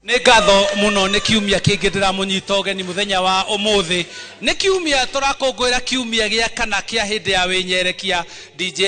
Nĩ ngatho muno nĩ kiumia kĩngĩ ndĩramunyita ũgeni mũthenya wa ũmũthĩ. Nĩ kiumia tũrakũngũĩra kiumia gĩa kana kĩa hĩndĩ ya wĩnyerekia. DJ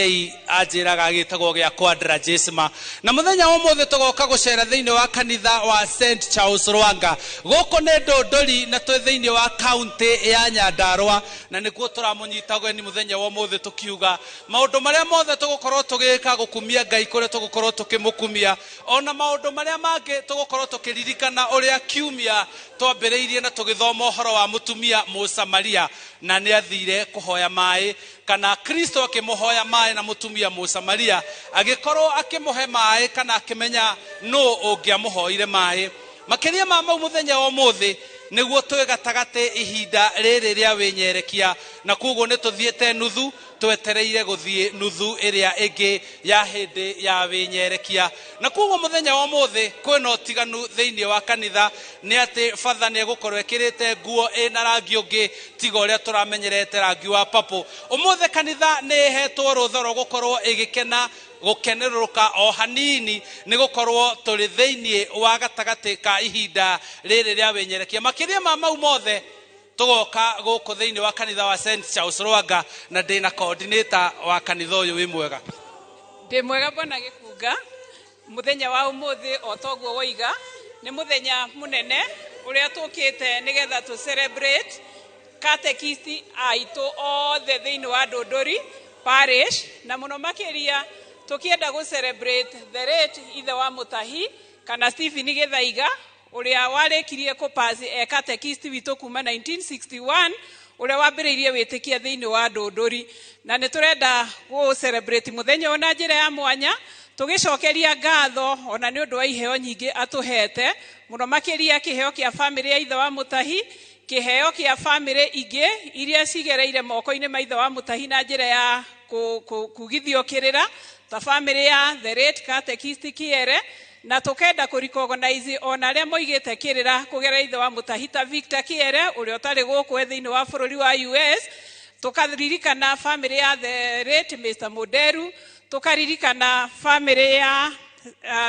anjĩraga gĩtagwo gĩa Kwandra Jesma. Na mũthenya wa ũmũthĩ tũgoka gũcera thĩinĩ wa kanitha wa St Charles Rwanga. Gũkũ nĩ Ndũndũri na twĩ thĩinĩ wa kaunti ya Nyandarua, na nĩkuo tũramunyita ũgeni mũthenya wa ũmũthĩ tũkiuga maũndũ marĩa mothe tũgũkorwo tũgĩka gũkumia Ngai kũrĩa tũgũkorwo tũkĩmũkumia, ona maũndũ marĩa mangĩ tũgũkorwo tũkĩririkana ũrĩa kiumia twambĩrĩirie na tũgĩthoma ũhoro wa mũtumia Mũsamaria na nĩ athire kũhoya maĩ, kana Kristo akĩmũhoya maĩ na mũtumia Mũsamaria agĩkorwo akĩmũhe maĩ kana akĩmenya nũ ũngĩamũhoire maĩ. Makĩria ma mau mũthenya wa ũmũthĩ nĩguo twĩ gatagatĩ ihinda rĩrĩ rĩa wĩnyerekia, na koguo nĩ tũthiĩte nuthu twetereire gũthiĩ nuthu ĩrĩa ĩngĩ ya hĩndĩ ya wĩnyerekia. Na koguo mũthenya wa ũmũthĩ kwĩna ũtiganu thĩinĩ wa kanitha, nĩ atĩ father nĩ egũkorwo ekĩrĩte nguo ĩna rangi ũngĩ tiga ũrĩa tũramenyerete rangi wa purple. Ũmũthĩ kanitha nĩ ĩhetwo rũtha rwa gũkorwo ĩgĩkena gũkenerũrũka o hanini nĩ gũkorwo tũrĩ thĩinĩ wa gatagatĩ ka ihinda rĩrĩ rĩa wĩnyerekia. Makĩria ma mau mothe tũgoka gũkũ thĩinĩ wa kanitha wa St Charles Rwanga na ndĩna coordinator wa kanitha ũyũ wĩ mwega. Ndĩ mwega Bwana Gĩkunga. Mũthenya wa ũmũthĩ o toguo woiga nĩ mũthenya mũnene ũrĩa tũkĩte nĩgetha tũ celebrate catechist aitũ othe thĩinĩ wa Ndũndũri parish, na mũno makĩria tukienda go celebrate the late ithe wa Mutahi kana Stephen Githaiga uria warekirie ko pass catechist witũ kuma 1961 uria wambĩrĩirie wĩtĩkia thĩinĩ wa Ndũndũri, na nĩ turenda go celebrate muthenya ona njĩra ya mwanya tugicokeria ngatho ona nĩ ũndũ wa iheo nyingĩ atuhete, mũno makĩria kĩheo kĩa family ya ithe wa Mutahi, kĩheo kĩa family ingĩ iria cigereire moko-inĩ ma ithe wa Mutahi na njĩra ya kugithio kĩrĩra ta family ya the late catechist Kiere, na tukenda kũrecognize ona arĩa moigĩte kĩrĩra kũgerera ithe wa Mutahi ta Victor Kiere ũrĩa ũtarĩ gũkũ thĩinĩ wa bũrũri wa US, tukaririkana family ya the late Mr Muderu, tukaririkana family ya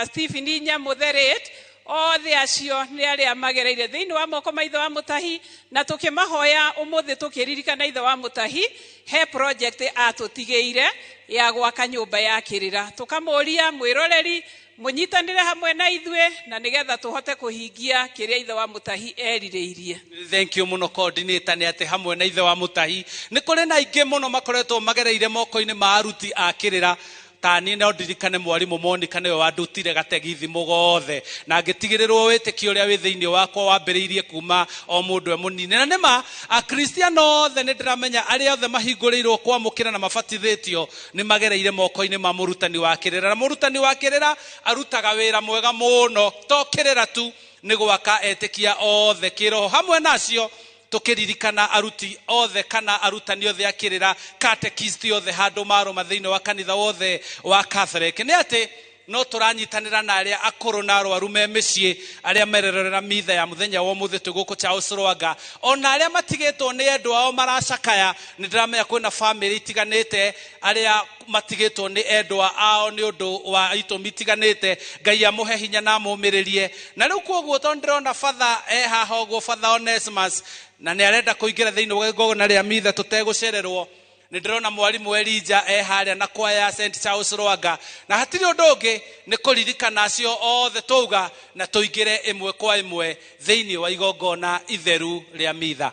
Stephen Nyamu the late. Othe acio nĩ arĩa magereire thĩinĩ wa moko ma ithe wa Mutahi, na tũkĩmahoya ũmũthĩ tũkĩririkana ithe wa Mutahi he project atũtigĩire ya gwaka nyũmba ya kĩrĩra. Tũkamũria mwĩroreri mũnyitanĩre hamwe na ithuĩ na nĩgetha tũhote kũhingia kĩrĩa ithe wa Mutahi erirĩirie. Thank you muno coordinator. Nĩ atĩ hamwe na ithe wa Mutahi nĩ kũrĩ na ingĩ mũno makoretwo magereire moko-inĩ ma aruti a kĩrĩra. Tani no ndirikane mwarimũ Monica nĩwe wandutire gategithi mũgothe na ngĩtigĩrĩrwo wĩtĩkio ũrĩa wĩ thĩinĩ wakwa wambĩrĩirie kuma o mũndũ mũnini. Na nĩma akristiano othe nĩ ndĩramenya arĩa othe mahingũrĩirwo kwamũkĩra na mabatithĩtio nĩ magereire moko-inĩ ma mũrutani wa kĩrĩra, na mũrutani wa kĩrĩra arutaga wĩra mwega mũno, to kĩrĩra tu, nĩ gwaka etĩkia othe kĩroho. Hamwe nacio tukiririkana aruti othe kana arutani othe akĩrĩra, catechist othe handũ marũma thĩinĩ wa kanitha wothe wa Catholic. Nĩ atĩ no tũranyitanĩra na arĩa akũrũ na arwaru me mĩciĩ, arĩa mererera mitha ya mũthenya wa ũmũthĩ twĩ gũkũ Charles Rwanga, ona arĩa matigĩtwo nĩ endwa ao maracakaya. Nĩ ndĩramenya kwĩna family itiganĩte arĩa matigĩtwo nĩ endwa ao nĩ ũndũ wa itũmi itiganĩte. Ngai amũhe hinya na amũmĩrĩrie. Na rĩu koguo tondũ ndĩrona father haha ũguo, Father Onesimus, na nĩ arenda kũingĩra thĩinĩ wa igongona rĩa mitha tũtegũcererwo. Nĩ ndĩrona mwarimũ Elija harĩa na kwaya ya St Charles Rwanga, na hatirĩ ũndũ ũngĩ nĩ kũririkana acio othe twauga na tũingĩre ĩmwe kwa ĩmwe thĩinĩ wa igongona itheru rĩa mitha.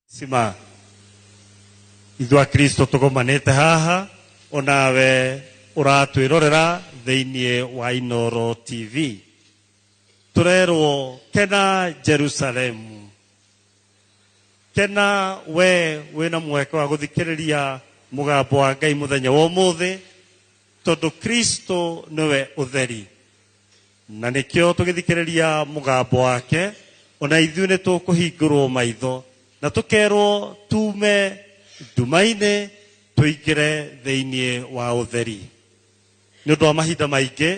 sima ithwa Kristo tugomanite haha onawe uratwirorera theinie wa Inoro TV turerwo kena Jerusalemu kena we wina mweke wa guthikiriria mugambo wa Ngai muthenya wa umuthi tondu Kristo niwe utheri na nikio tugithikiriria mugambo wake ona ithuĩ nĩ tũkũhingũrwo maitho na tũkerwo tume nduma-inĩ tũingĩre thĩinĩ wa ũtheri nĩ ũndũ wa mahinda maingĩ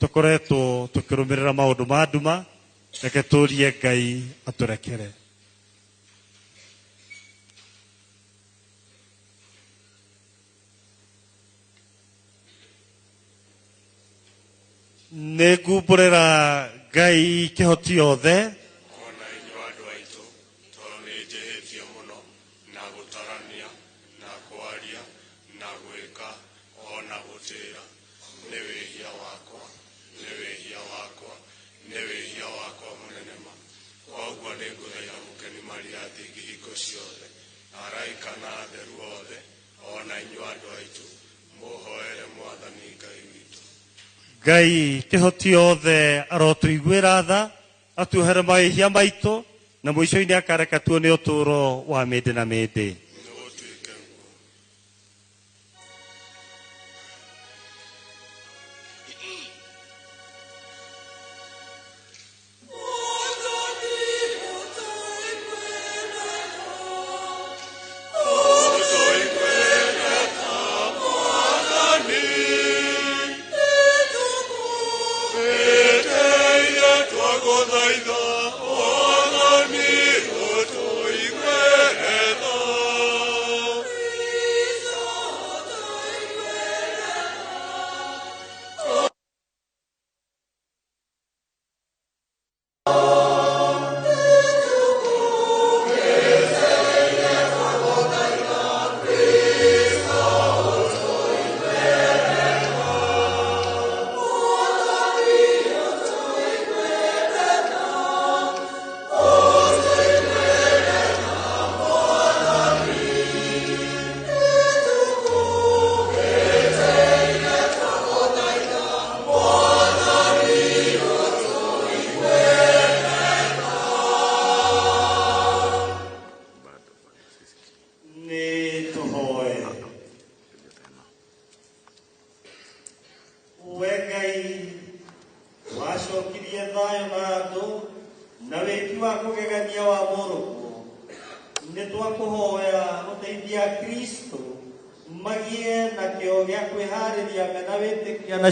tũkoretwo tũkĩrũmĩrĩra maũndũ ma nduma reke tũrie Ngai atũrekere. Nĩ ngumbũrĩra Ngai kĩhoti yothe Ngai kĩhoti yothe arotũiguĩra tha atuohere mahĩtia maitũ na mũico-inĩ akareka tuone ũtũũro wa mĩndĩ na mĩndĩ.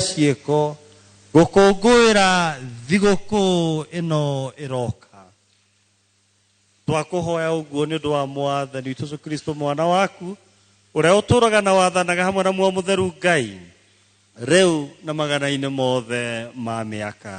Ciĩko gũkũngũĩra thigũkũ ĩno ĩroka twakũhoya ũguo nĩ ũndũ wa mwathani witũ Jesũ Kristo mwana waku ũrĩa ũtũũraga na wathanaga hamwe na muoyo mũtheru Ngai rĩu na magana-inĩ mothe ma mĩaka.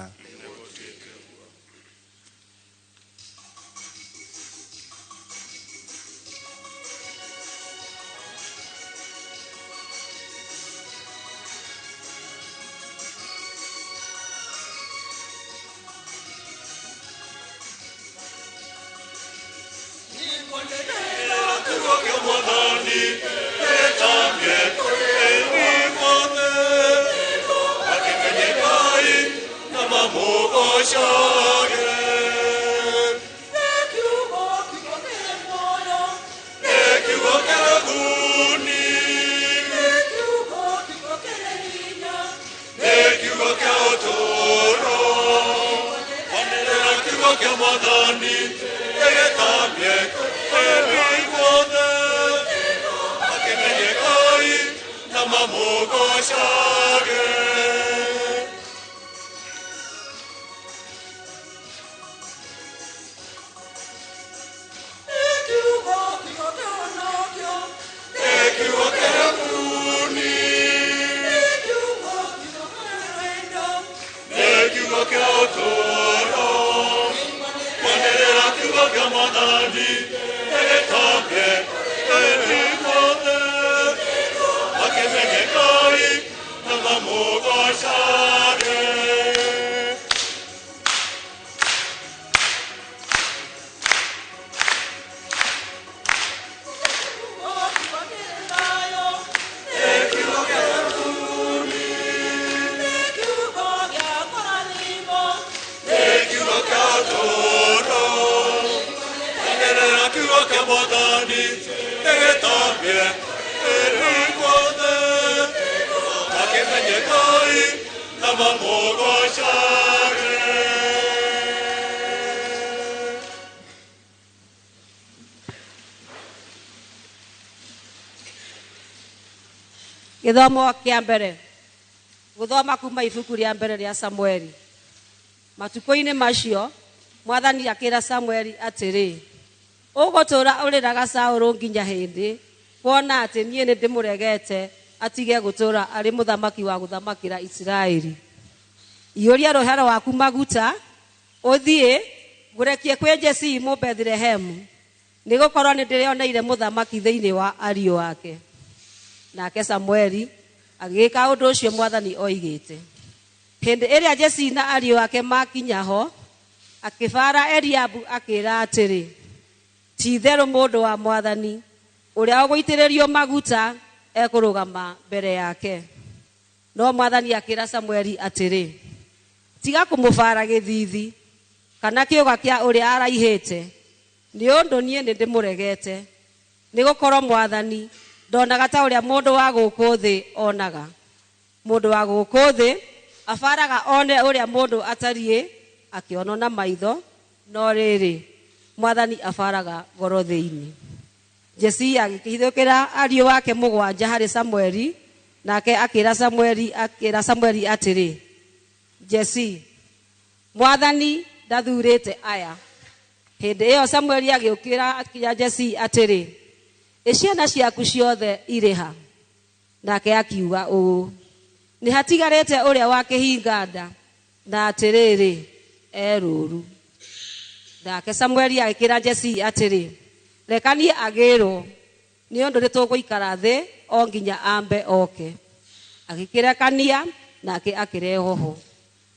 kiugo kia Mwathani nĩgĩtambie ĩrĩguothe akĩmenye Ngai na mamũgocage. Gĩthomo kĩa mbere gũthoma kuma ibuku rĩa mbere rĩa Samueli. Matukũ-inĩ macio Mwathani akĩra Samueli atĩrĩ, ũgũtũũra ũrĩraga Saũlũ nginya hĩndĩ kuona atĩ niĩ nĩ ndĩmũregete atige gũtũũra arĩ mũthamaki wa gũthamakĩra Isiraeli. Iyũria rũhero waku maguta ũthiĩ ngũrekie kwĩ Jesii Mũbethilehemu, nĩgũkorwo nĩ ndĩrĩoneire mũthamaki thĩinĩ wa ariũ ake. Nake Samueli agĩka ũndũ ũcio Mwathani oigĩte. Hĩndĩ ĩrĩa Jesii na ariũ ake makinya ho, akĩbara Eliabu akĩra atĩrĩ, ti-itherũ mũndũ wa Mwathani ũrĩa ũgũitĩrĩrio maguta ekũrũgama mbere yake. No Mwathani akĩra Samueli atĩrĩ, tiga kũmũbara gĩthiithi kana kĩũga kĩa ũrĩa araihĩte, nĩ ũndũ niĩ nĩ ndĩmũregete, nĩgũkorwo Mwathani ndonaga ta ũrĩa mũndũ wa gũkũ thĩ onaga. Mũndũ wa gũkũ thĩ abaraga one ũrĩa mũndũ atariĩ akĩonwo na maitho, no rĩrĩ Mwathani abaraga ngoro thĩinĩ. Jesii agĩkĩhithũkĩra ariũ wake mũgwanja harĩ Samueli, nake akĩra Samueli atĩrĩ, Jesii, Mwathani ndathurĩte aya. Hĩndĩ ĩyo Samueli agĩũkĩra akĩra Jesii atĩrĩ, ciana ciaku ciothe irĩ ha? Nake akiuga ũũ, nĩ hatigarĩte ũrĩa wa kĩhinga nda, na atĩrĩrĩ erũũru. Nake Samueli agĩkĩra Jesii atĩrĩ, reka niĩ agĩrwo, nĩ ũndũ nĩtũgũikara thĩ o nginya ambe oke. Agĩkĩrekania nake akĩrehwo ho.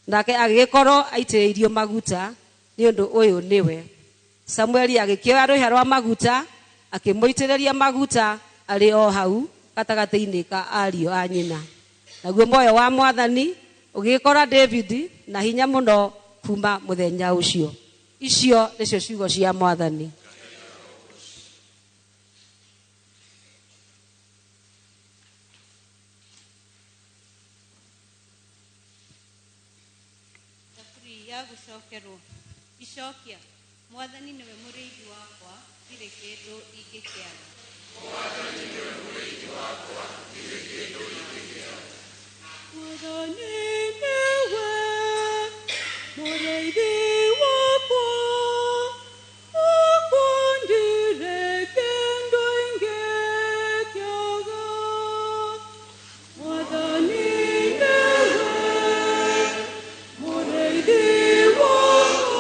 Nake agĩkorwo aitĩrĩirio maguta, nĩ ũndũ ũyũ nĩwe. Samueli agĩkĩoya rũhĩa rwa maguta akĩmũitĩrĩria maguta arĩ o hau gatagatĩ-inĩ ka ariũ a nyina. Naguo muoyo wa Mwathani ũgĩkora David na hinya mũno kuma mũthenya ũcio. Icio nĩcio ciugo cia Mwathani. Thaburi ya gũcokerwo. Icokia, Mwathani nĩwe mũrĩithi wakwa, ndirĩ kĩndũ ingĩkĩaga. Mwathani nĩwe mũrĩithi wakwa, ndirĩ kĩndũ ingĩkĩaga. Mwathani nĩwe mũrĩithi wakwa, ndirĩ kĩndũ ingĩkĩaga. Mwathani nĩwe mũrĩithi wakwa,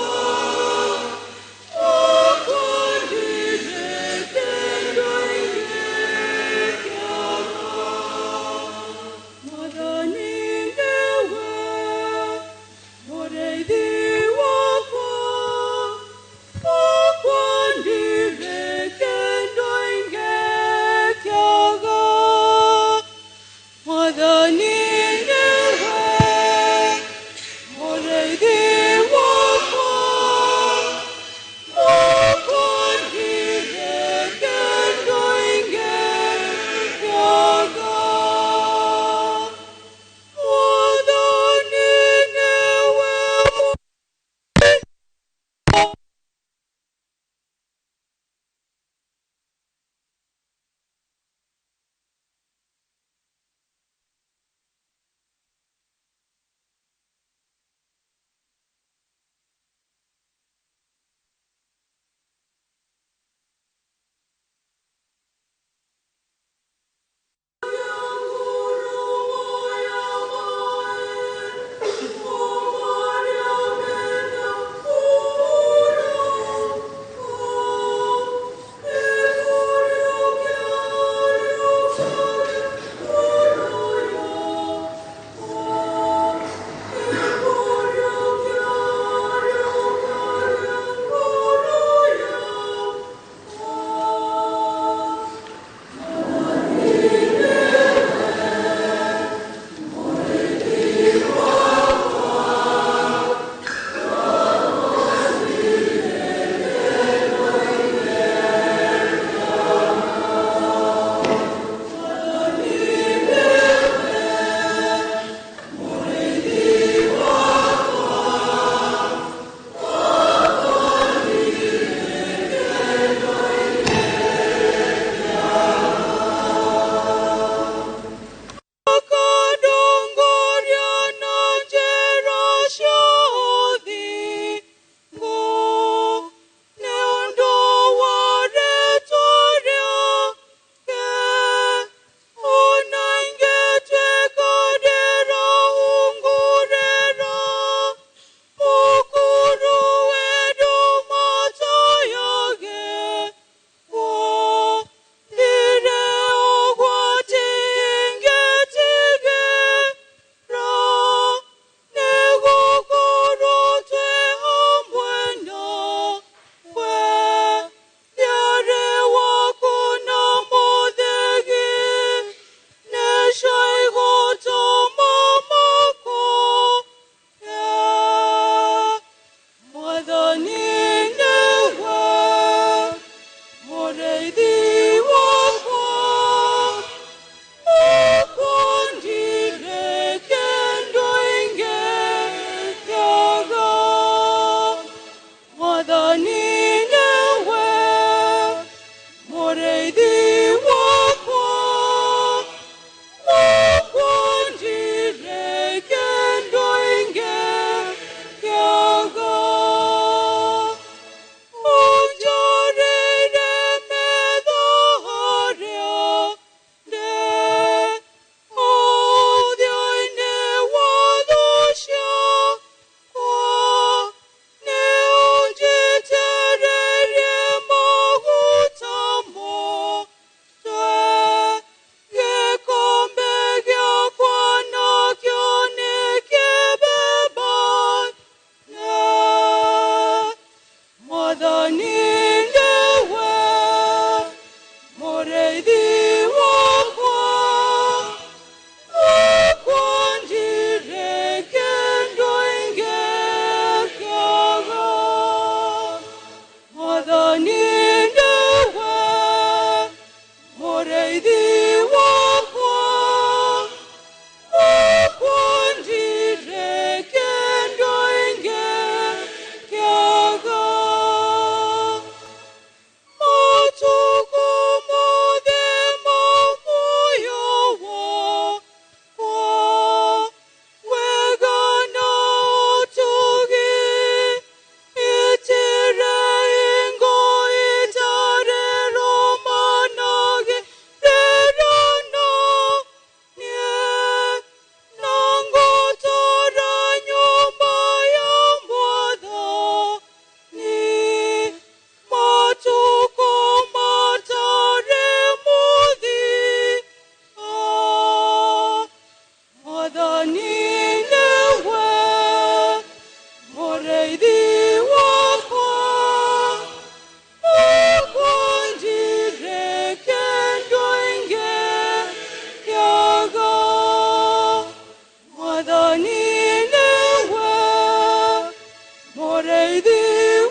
mũrĩithi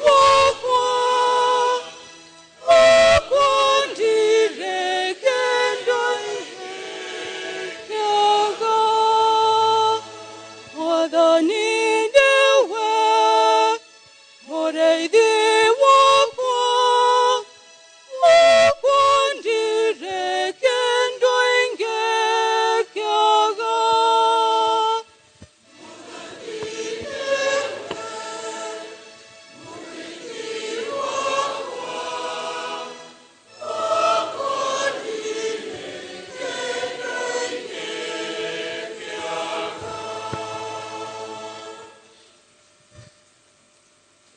wakwa ũkũndire kendo-inĩ kĩaga Mwathani nĩwe mũrĩithi wakwa ũkũndire kendo-inĩ kĩaga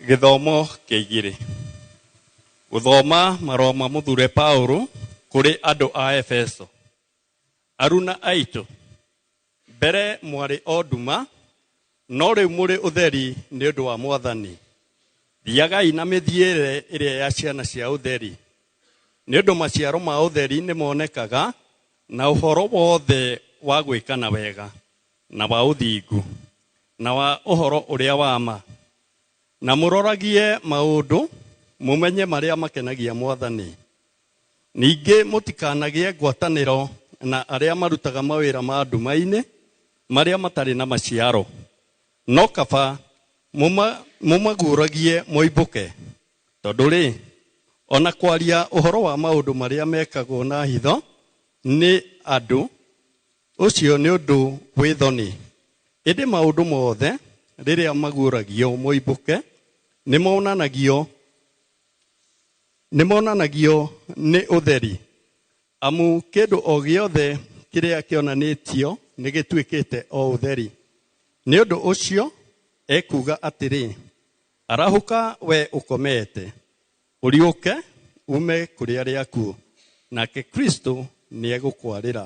Gĩthomo kĩa igĩrĩ. Gũthoma marũa ma mũthure Paulo kũrĩ andũ a Efeso. Aruna aitũ, mbere mwarĩ o nduma, no rĩu mũrĩ ũtheri nĩ ũndũ wa Mwathani. Thiagai na mĩthiĩre ĩrĩa ya ciana cia ũtheri. Nĩ ũndũ maciaro ma ũtheri nĩ monekaga na ũhoro wothe wa gwĩkana wega na wa ũthingu na wa ũhoro ũrĩa wa ma. Na mũroragie maũndũ mũmenye marĩa makenagia Mwathani. Ningĩ mũtikanagie ngwatanĩro na arĩa marutaga mawĩra ma nduma-inĩ marĩa matarĩ na maciaro. No kaba mũmaguũragie moimbũke. Tondũ rĩ, ona kwaria ũhoro wa maũndũ marĩa mekagwo na hitho nĩ andũ, ũcio nĩ ũndũ wĩ thoni. Ĩndĩ maũndũ mothe rĩrĩa maguũragio moimbũke nĩ monanagio nĩ ũtheri. Amu kĩndũ o gĩothe kĩrĩa kĩonanĩtio nĩ gĩtuĩkĩte o ũtheri. Nĩ ũndũ ũcio ekuga atĩrĩ, arahũka we ũkomete, ũriũke ume kũrĩ arĩa akuũ, nake Kristo nĩ egũkwarĩra.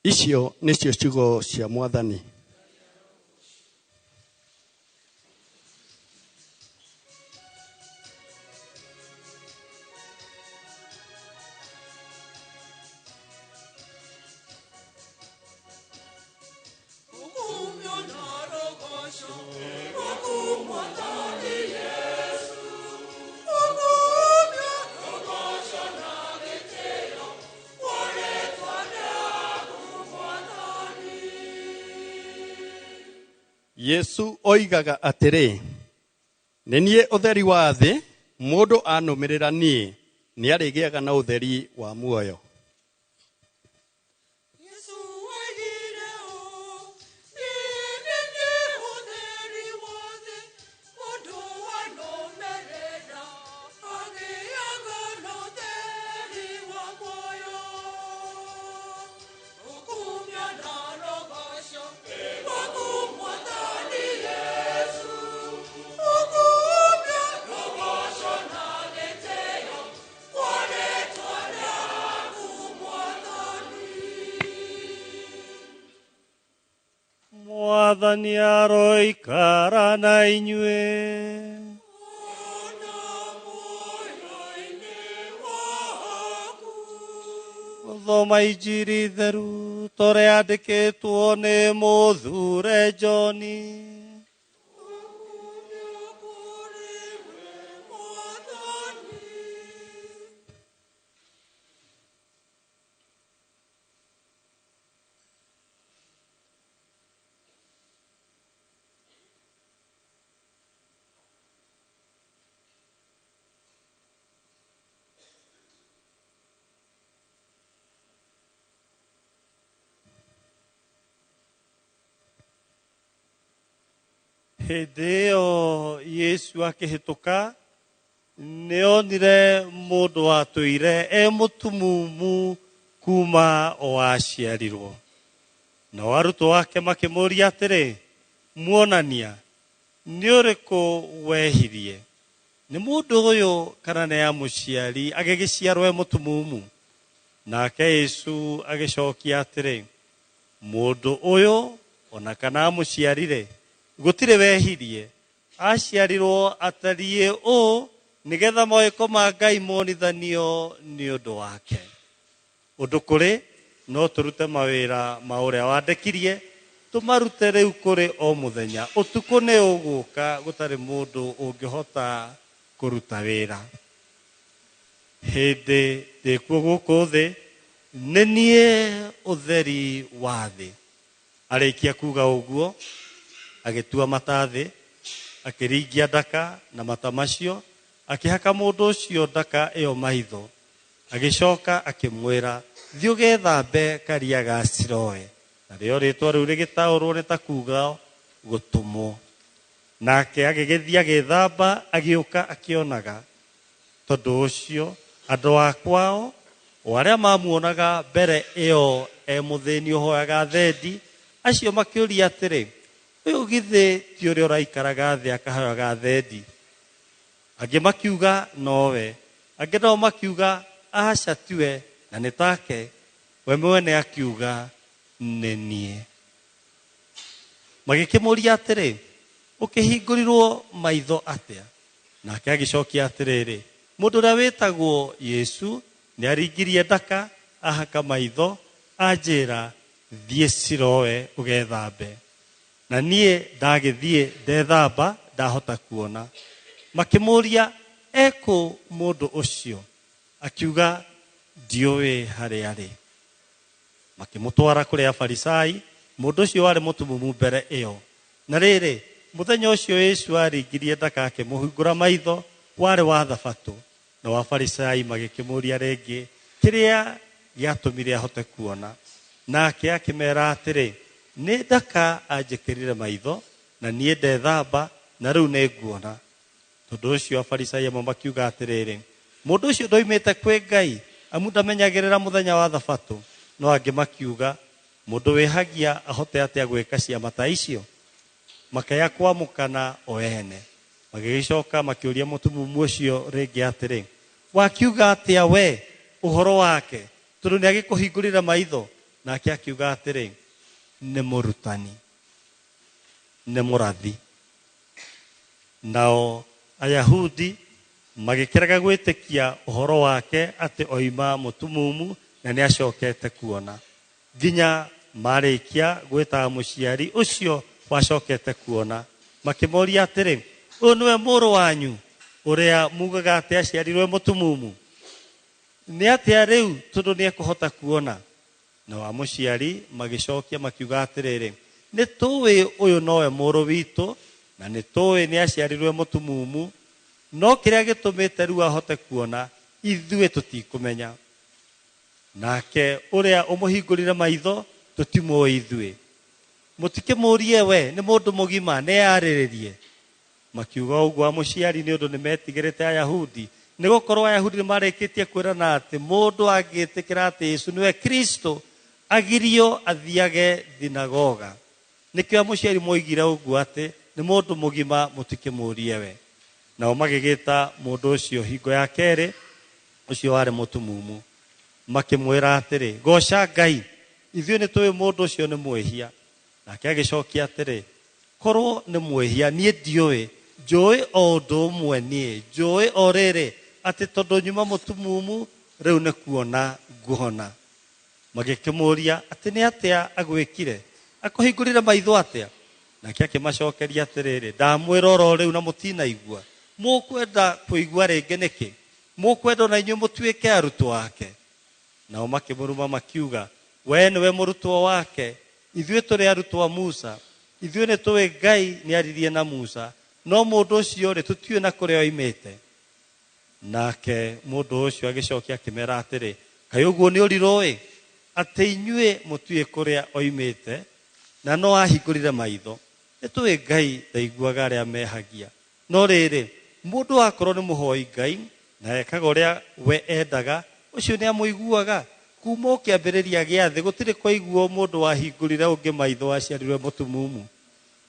Icio nĩcio ciugo cia Mwathani. Yesu oigaga atĩrĩ, nĩ niĩ ũtheri wa thĩ, mũndũ anũmĩrĩra niĩ nĩ arĩgĩaga na ũtheri wa muoyo. Mwathani aroikara na inyuĩ. Gũthoma injiri theru tũrĩa yandĩkĩtwo nĩ mũthure Johni. Hĩndĩ ĩyo Yesu akĩhĩtũka nĩonire mũndũ watũire mũtumumu kuma o aciarirwo. Nao arutwo ake makĩmũria atĩrĩ, muonania, nĩ ũrĩkũ wehirie? Nĩ mũndũ ũyũ kana nĩ mũciari agĩgĩciarwo mũtumumu? Nake Yesu agĩcokia atĩrĩ, mũndũ ũyũ ona kana mũciarire gũtirĩ wehirie, aciarirwo atariĩ ũũ nĩgetha mawĩko ma Ngai monithanio nĩ ũndũ wake. Ũndũ kũrĩ no tũrute mawĩra ma ũrĩa wandĩkirie tumarute riu kuri o muthenya utuko ne uguka gutari mundu ungihota kuruta wira hindi ndikuo guku thi nenie utheri wa thi arikia kuga uguo agitua matathi akiringia ndaka na mata macio akihaka mundu ucio ndaka iyo maitho agicoka akimwira thii ugethambe karia ga Siloe na rio ritwa riu rigitaurwo ni ta kuga gutumwo nake agigithia githamba agiuka akionaga tondu ucio andu akwao waria mamuonaga mbere iyo muthini uhoyaga thendi acio makiuria atiri uyu githi ti uria uraikaraga thi akahoyaga thendi angi makiuga nowe angi no makiuga aca tiwe na ni take we mwene akiuga nenie magikimuria atiri ukihingurirwo maitho atia nake agicokia atiriri mundu uria witagwo Yesu ni aringirie ndaka ahaka maitho anjira thie Siloe ugethambe na nie ndagithie ndethamba ndahota kuona makimuria eko mundu ucio akiuga ndiuwi hari ari makimutwara kuri afarisai mundu ucio wari mutumumu mbere iyo na riri muthenya ucio Yesu aringirie ndaka akimuhingura maitho wari wa thabato na afarisai magikimuria ringi kiria giatumire ahote kuona nake akimera atiri ni ndaka anjikirire maitho na nie ndethamba na riu ni nguona tondu ucio afarisai amwe makiuga atiriri mundu ucio ndoimite kwi Ngai amu ndamenyagirira muthenya wa thabato no angi makiuga mundu wihagia ahote atia gwika ciama ta icio makaya kwamukana o ene magicoka makiuria mutumumu ucio ringi atiri wakiuga atia we uhoro wake tondu ni agikuhingurira maitho nake akiuga atiri ni murutani ni murathi nao Ayahudi magikiraga gwitikia uhoro wake ati oima mutumumu na ni acokete kuona ginya marikia gwita muciari ucio wacokete kuona makimoria atiri uyu niwe muru wanyu uria mugaga ati aciarirwe mutumumu ni atia riu tondu ni ekuhota kuona na wa muciari magicokia makiuga atiriri ni tuwi uyu nowe muru witu na ni tuwi ni aciarirwe mutumumu no kiria gitumite riu ahote kuona ithue tutikumenya nake uria umuhingurire maitho tutimo ithue mutikimurie we ni mundu mugima ne yariririe makiuga uguo muciari ni undu ni metigirite Ayahudi ni gukorwo Ayahudi ni marikitie kwirana ati mundu agitikira ati Yesu niwe Kristo agirio athiage thinagoga nikio muciari moigire uguo ati ni mundu mugima mutikimurie we nao magigita mundu ucio hingo ya keri ucio wari mutumumu makimwira atiri goca Ngai ithio ni tuwi mundu ucio ni mwehia nake agicokia atiri korwo ni mwehia nie ndiuwi njui o undu umwe nie njui o riri ati tondu nyuma mutumumu riu ni kuona nguhona magikimuria ati ni atia agwikire akuhingurire maitho atia nake akimacokeria atiriri ndamwira oro riu na mutinaigua mukwenda kuigua ringi niki mukwenda na inyu mutuike arutwo ake nao makimuruma makiuga we niwe murutwo wake ithue turi arutwo a Musa ithue ni tuwe Ngai ni aririe na Musa no mundu ucio ri tutiwe na kuria oimite nake mundu ucio agicokia akimera atiri kai uguo ni uriroi ati inyue mutue kuria oimite na no ahingurire maitho ni tuwe Ngai ndaiguaga aria mehagia no riri mundu akorwo ni muhoi Ngai na ekaga uria we endaga ucio ni amuiguaga kuma kiambiriria gia thi gutiri kwaiguo mundu wahingurire ungi maitho aciarirwe mutumumu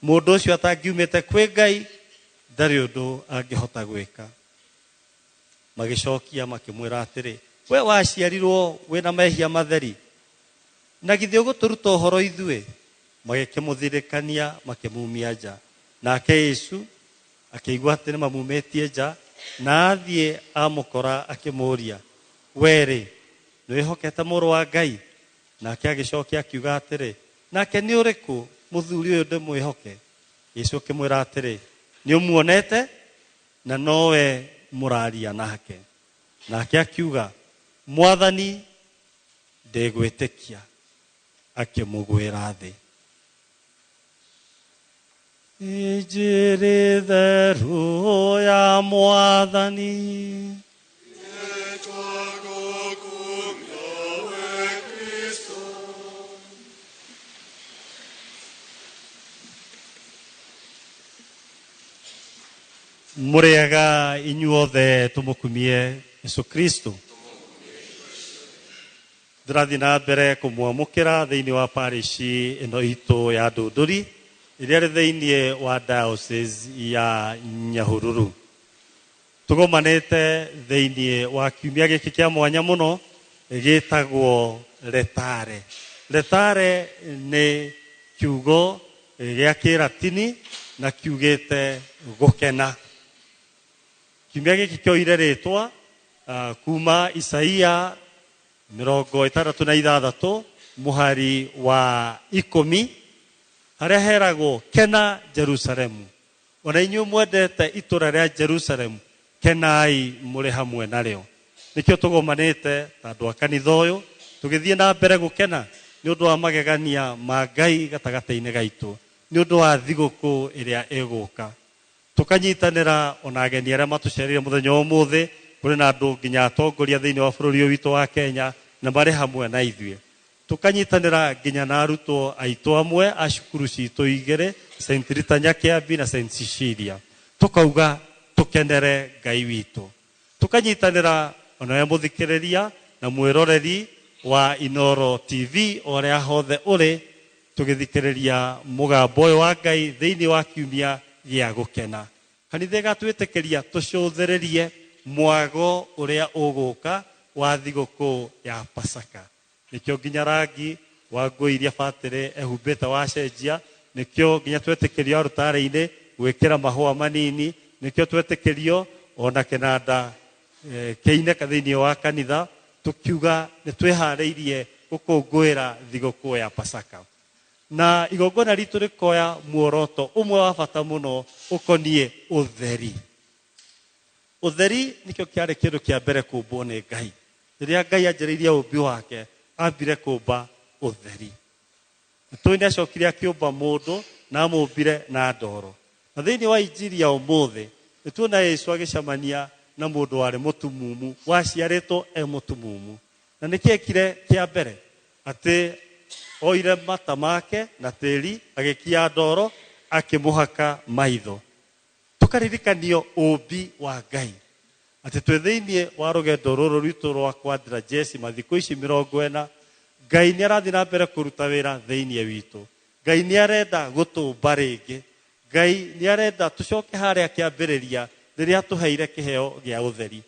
mundu ucio atangiumite kwi Ngai ndari undu angihota gwika magicokia makimwira atiri we waciarirwo wina mehia matheri na githio guturuta uhoro ithue magikimuthirikania makimumia nja nake Yesu akigwa ati ni mamumetie nja na athie amukora akimuria weri niwihokete muru wa Ngai nake agicokia akiuga atiri nake ni uriku muthuri uyu ndimwihoke Yesu akimwira atiri ni umuonete na nowe muraria nake nake akiuga mwathani ndegwitikia akimugwira thi ijiri theru ya mwathani muriaga inyuothe tumukumie Yesu Kristo Ndirathi na mbere kumwamukira thiini wa parish ino itu ya Ndunduri iria ri thiini wa diocese ya Nyahururu tugomanite thiini wa kiumia giki kia mwanya muno gitagwo retare retare ni kiugo gia Kilatini na kiugite gukena kiumia giki kioire ritwa kuma Isaia 66 muhari wa 10 haria heragwo kena Jerusalemu ona inyu mwendete itura ria Jerusalemu kenai muri hamwe nario nikio tugomanite tandu akanitha uyu tugithie na mbere gukena ni undu wa magegania ma Ngai gatagataine gaitu ni undu wa thiguku iria eguka tukanyitanira ona ageni aria matucerire muthenya umuthi kuri na andu nginya atongoria thiini wa bururi witu wa Kenya na bari hamwe na ithue tukanyitanira nginya na arutwo aitu amwe a cukuru citu igire St Rita Nyakiambi na St Cecilia tukauga tukenere Ngai witu tukanyitanira ona ya muthikiriria na mwiroreri wa Inoro TV oria hothe uri tugithikiriria mugambo wa Ngai thiini wa kiumia gia gukena kanitha gatwitikiria tucuthiririe mwago uria uguka wa thiguku ya Pasaka nikio nginya rangi wa ngui iria batire ehumbite wa cenjia nikio nginya twetikirio rutare-ini gwikira mahua manini nikio twetikirio ona kinanda kiine thiini wa kanitha tukiuga ni twihariirie gukungwira thiguku ya Pasaka na igongona ritu rikoya muoroto umwe wa bata muno ukonie utheri utheri nikio kiari kindu kia mbere kumbwo ni Ngai riria Ngai anjiriirie umbi wake ambire kumba utheri twini acokire akiumba mundu na amumbire na ndoro na thiini wa injiri ya umuthi tuona Yesu agicamania na mundu wari mutumumu waciaritwo mutumumu na nikiekire kia mbere ati oire mata make na tiri agikia ndoro akimuhaka maitho tukaririkanio umbi wa Ngai ati twe thiini wa rugendo ruru rwitu rwa kwandira Jesi mathiku ici 40 Ngai ni arathi na mbere kuruta wira thiini witu Ngai ni arenda gutumba ringi Ngai ni arenda tucoke haria kiambiriria riria tuheire kiheo gia utheri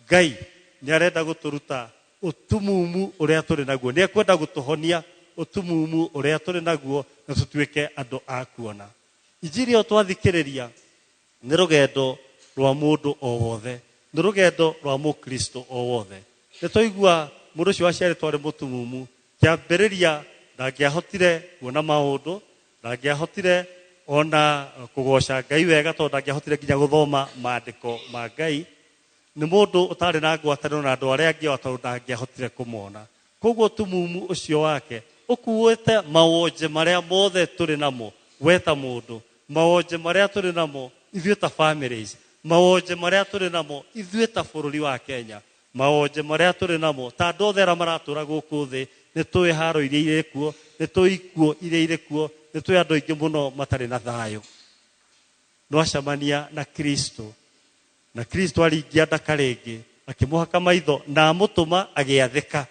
Ngai ni arenda guturuta utumumu uria turi naguo ni ekwenda gutuhonia utumumu uria turi naguo na tutuike andu a kuona injiri o twathikiriria ni rugendo rwa mundu o wothe ni rugendo rwa mukristo o wothe ni toigua mundu cio aciari twari mutumumu kiambiriria ndangiahotire kuona maundu ndangiahotire ona kugoca Ngai wega tondu ndangiahotire nginya guthoma maandiko ma Ngai ni mundu utari na ngwataniro na andu aria angi tondu ndangiahotire kumona koguo tumumu ucio wake ukuwete mawonje maria mothe turi namo weta mundu mawonje maria turi namo ithuĩ ta families mawonje maria turi namo ithuĩ ta bururi wa Kenya mawonje maria turi namo ta andu othe aria maratura guku thi ni tui haro iria iri kuo ni tui ikuo iria iri kuo ni tui andu aingi muno matari na thayo no acamania na Kristo aringia ndaka ringi akimuhaka maitho na amutuma agiathika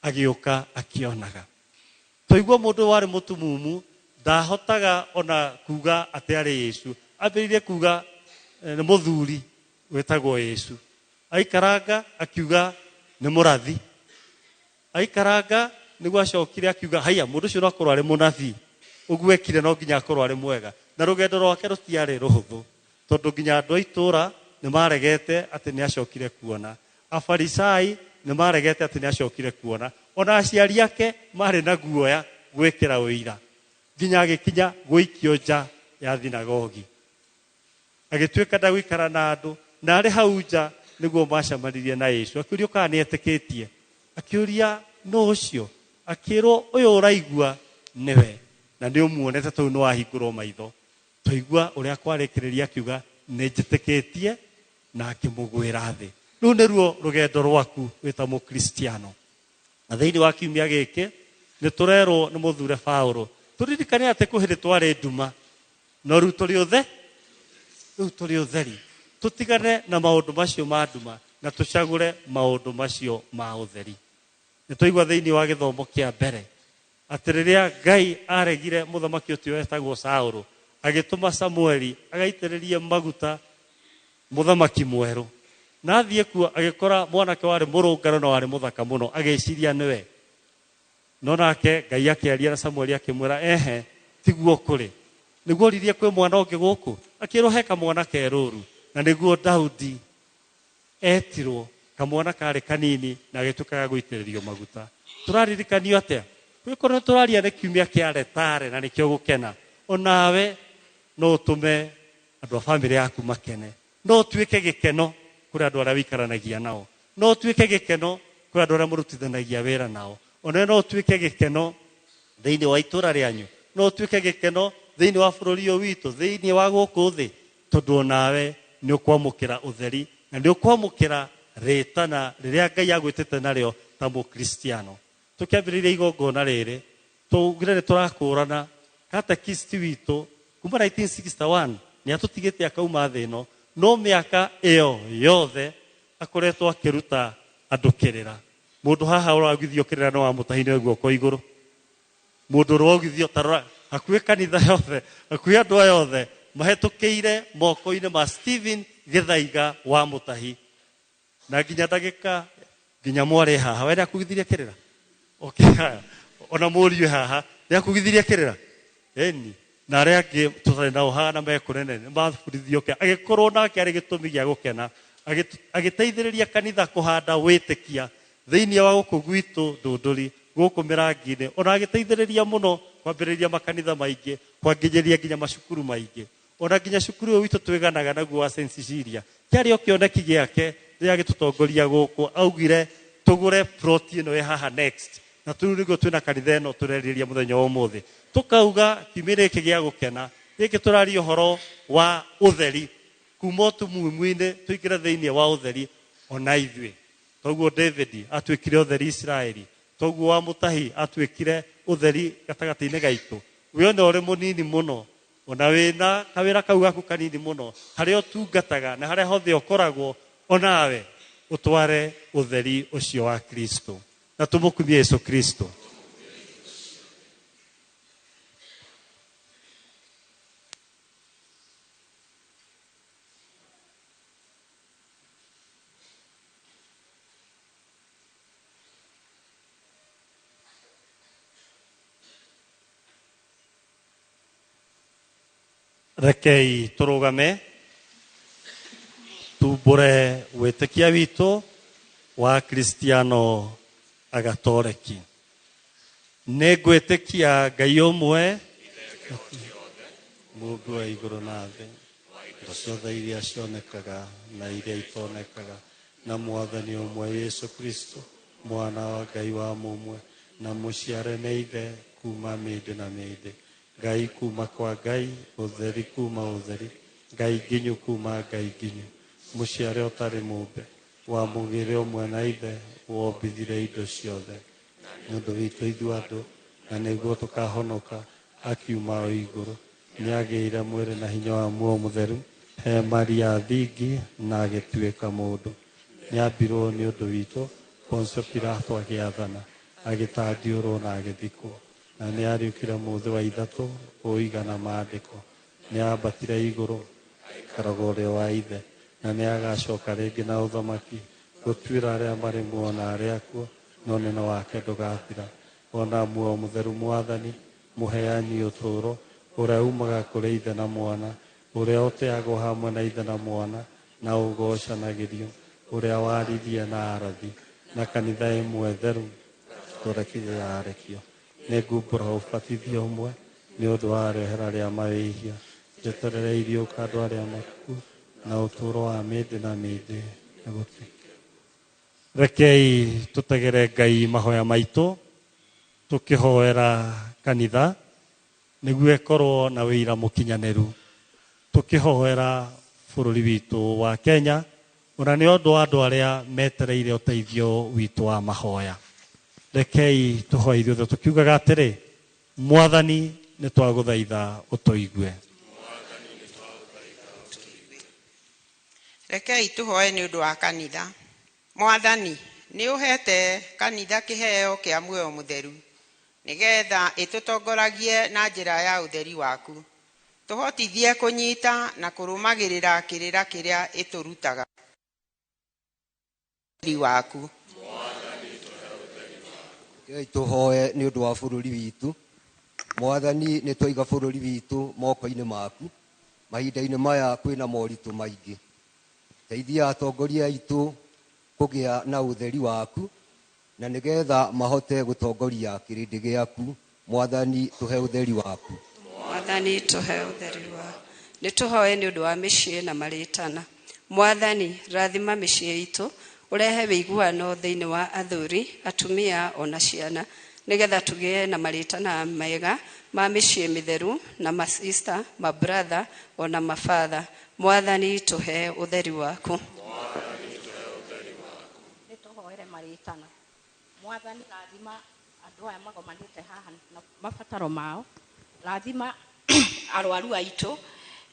agiuka akionaga toigua mundu wari mutumumu ndahotaga ona kuga ati ari Yesu ambiririe kuga ni muthuri wetagwo Yesu aikaranga akiuga ni murathi aikaranga niguo acokire akiuga haya mundu ucio no akorwo ari munathi uguo ekire no nginya akorwo ari mwega na rugendo rwake rutiari ruhuthu tondu nginya andu aitura ni maregete ati ni acokire kuona afarisai ni maregete ati ni acokire kuona ona aciari ake mari na guoya gwikira uira nginya agĩkinya gũikio nja ya thinagogi agĩtuĩka ndagũikara na andũ na arĩ hau nja nĩguo macemanirie na Yesu akĩũrio kana nĩetĩkĩtie akĩũria no ũcio akĩrwo ũyũ ũraigua nĩwe na nĩ ũmuonete tondũ nĩ wahingũrwo maitho tũigua ũrĩa kwarĩkĩrĩria akiuga nĩnjĩtĩkĩtie na akĩmũgwĩra thĩ rĩu nĩruo rũgendo rwaku wĩ ta mũkristiano na thĩinĩ wa kiumia gĩkĩ nĩ tũrerwo nĩ mũthure Paulo tũririkane atĩ kwĩ hĩndĩ twarĩ nduma no rĩu tũrĩ ũtheri tũtigane na maũndũ macio ma nduma na tũcagũre maũndũ macio ma ũtheri nĩ tũigua thĩinĩ wa gĩthomo kĩa mbere atĩ rĩrĩa Ngai aregire mũthamaki ũcio wetagwo Saũlũ agĩtũma Samueli agaitĩrĩrie maguta mũthamaki mwerũ na athiĩ kuo agĩkora mwanake warĩ mũrũngano na warĩ mũthaka mũno agĩciria nĩwe no nake Ngai akĩaria na Samueli akĩmwĩra ehe tiguo kũrĩ nĩguo ririe kwĩ mwana ũngĩ gũkũ akĩrwo he kamwana kerũru na nĩguo Daudi etirwo kamwana karĩ kanini na agĩtuĩka gũitĩrĩrio maguta tũraririkanio atĩa gwĩkorwo nĩ tũraria nĩ kiumia kĩa retare na nĩkĩo gũkena onawe no ũtũme andũ a bamĩrĩ yaku makene no tuĩke gĩkeno kũrĩ andũ arĩa wĩikaranagia nao no tuĩke gĩkeno kũrĩ andũ arĩa mũrutithanagia wĩra nao ona no tuĩke gĩkeno thĩinĩ wa itũra rĩanyu no tuĩke gĩkeno thĩinĩ wa bũrũri ũyũ witũ thĩinĩ wa gũkũ thĩ tondũ onawe nĩ ũkwamũkĩra ũtheri na nĩ ũkwamũkĩra rĩtana rĩrĩa Ngai agwĩtĩte narĩo ta mũkristiano tũkĩambĩrĩria igongona rĩrĩ tũgire nĩ tũrakũrana katekist witũ kuma 1961 nĩ atũtigĩte akauma thĩ ĩno no mĩaka ĩyo yothe akoretwo akĩruta andũ kĩrĩra mũndũ haha ũragithio kĩrĩra no wa mũtahine guoko igũrũ mũndũ ũrogithio tarora hakuhĩ kanitha yothe hakuhĩ andũ aya othe mahetũkĩire moko-inĩ ma Stephen Gĩthaiga wa Mũtahi na nginya ndagĩka nginya mwarĩ haha we nĩakugithirie kĩrĩra okay ona mũriũ haha nĩakugithirie kĩrĩra eni na arĩa angĩ tũtarĩ nao haha na mekũnene nĩmabundithio kĩa agĩkorwo nake arĩ gĩtũmi gĩa gũkena agĩteithĩrĩria kanitha kũhanda wĩtĩkia thĩinĩ wa gũkũ gwitũ Ndũndũri gũkũ Mĩrangi-inĩ ona agĩteithĩrĩria mũno kwambĩrĩria makanitha maingĩ kwangĩrĩria nginya macukuru maingĩ ona nginya cukuru ũyũ witũ twĩganaga naguo wa St. Cecilia kĩarĩ o kĩoneki gĩake rĩrĩa agĩtũtongoria gũkũ augire tũgũre ploti ĩno ĩ haha next na tũrĩu nĩguo twĩna kanitha ĩno tũrerirĩria mũthenya wa ũmũthĩ tũkauga kiumia gĩkĩ gĩa gũkena gĩkĩ tũraria ũhoro wa ũtheri kuma ũtumumu-inĩ tũingĩre thĩinĩ wa ũtheri ona ithuĩ toguo David atuĩkire ũtheri Isiraeli toguo wa Mũtahi atuĩkire ũtheri gatagatĩ-inĩ gaitũ we ona ũrĩ mũnini mũno ona wĩna kawĩra kau gaku kanini mũno harĩa ũtungataga na harĩa hothe ũkoragwo onawe ũtware ũtheri ũcio wa Kristo na tũmũkumie Yesu Kristo rekei tũrũgame tumbũre wĩtĩkia witũ wa Kristiano Agatoreki nĩ ngwĩtĩkia Ngai ũmwe Mũũmbi wa igũrũ na thĩ indo ciothe iria cionekaga na iria itonekaga na Mwathani ũmwe Yesu Kristo mwana wa Ngai wa mũmwe na mũciare nĩ ithe kuma mĩndĩ na mĩndĩ Ngai kuma kwa Ngai ũtheri kuma ũtheri Ngai nginyu kuma Ngai nginyu mũciare ũtarĩ mũmbe wa mũgĩre ũmwe na ithe wombithire indo ciothe nĩ ũndũ witũ ithuĩ andũ na nĩguo tũkahonoka akiuma o igũrũ nĩagĩire mwĩrĩ na hinya wa Muoyo Mũtheru he Maria thingi na agĩtuĩka mũndũ nĩambirwo nĩ ũndũ witũ Poncio Pilato agĩathana agĩtandiũrwo na agĩthikwo na nĩariũkire mũthĩ wa ithatũ kũigana maandĩko nĩambatire igũrũ aikaraga ũrĩa wa ithe na nĩagacoka rĩngĩ na ũthamaki gũtuĩra arĩa marĩ muoyo na arĩa akuũ no neno wake ndũgathira ona Muoyo Mũtheru Mwathani mũheani ũtũũro ũrĩa umaga kũrĩ ithe na mwana ũrĩa ũteagwo hamwe na ithe na mwana na ũgocanagĩrio ũrĩa waririe na arathi na kanitha ĩmwe theru tũrekithia arekio nĩ ngumbũra ũbatithio ũmwe nĩ ũndũ wa rehera rĩa mawĩhia njeterereirio kandũ arĩa maku na ũtũũro wa mĩndĩ na mĩndĩ na gũtũ. Rekei tũtegere Ngai mahoya maitũ tũkĩhoera kanitha nĩguo ĩkorwo na wĩira mũkinyanĩru, tũkĩhoera bũrũri witũ wa Kenya ona nĩ ũndũ wa andũ arĩa metereire ũteithio witũ wa mahoya. Rekei tũhoe ithuothe tũkiugaga atĩrĩ, Mwathani nĩ twagũthaitha ũtũigue. Rekei tũhoe nĩ ũndũ wa kanitha. Mwathani nĩ ũhete kanitha kĩheo kĩa muoyo mũtheru nĩgetha ĩtũtongoragie na njĩra ya ũtheri waku. Tũhotithie kũnyita na kũrũmagĩrĩra kĩrĩra kĩrĩa ĩtũrutaga waku. Rekei tũhoe nĩ ũndũ wa bũrũri witũ. Mwathani nĩ twaiga bũrũri witũ moko-inĩ maku. Mahinda-inĩ maya kwĩna moritũ maingĩ. Teithia atongoria aitũ kũgĩa na ũtheri waku na nĩgetha mahote gũtongoria kĩrĩndĩ gĩaku. Mwathani tũhe ũtheri waku. Mwathani tũhe ũtheri waku. Nĩ tũhoe nĩ ũndũ wa mĩciĩ na marĩtana. Mwathani rathima mĩciĩ itũ, ũrehe wĩiguano thĩinĩ wa athuri, atumia ona ciana, nĩgetha tũgĩe na marĩtana mega ma mĩciĩ mĩtheru na masista, mabrother ona mafather. Mwathani tũhe ũtheri waku. Nĩ tũhoere marĩtana. Mwathani rathima andũ aya magomanĩte haha na mabataro mao. Rathima arwaru aitũ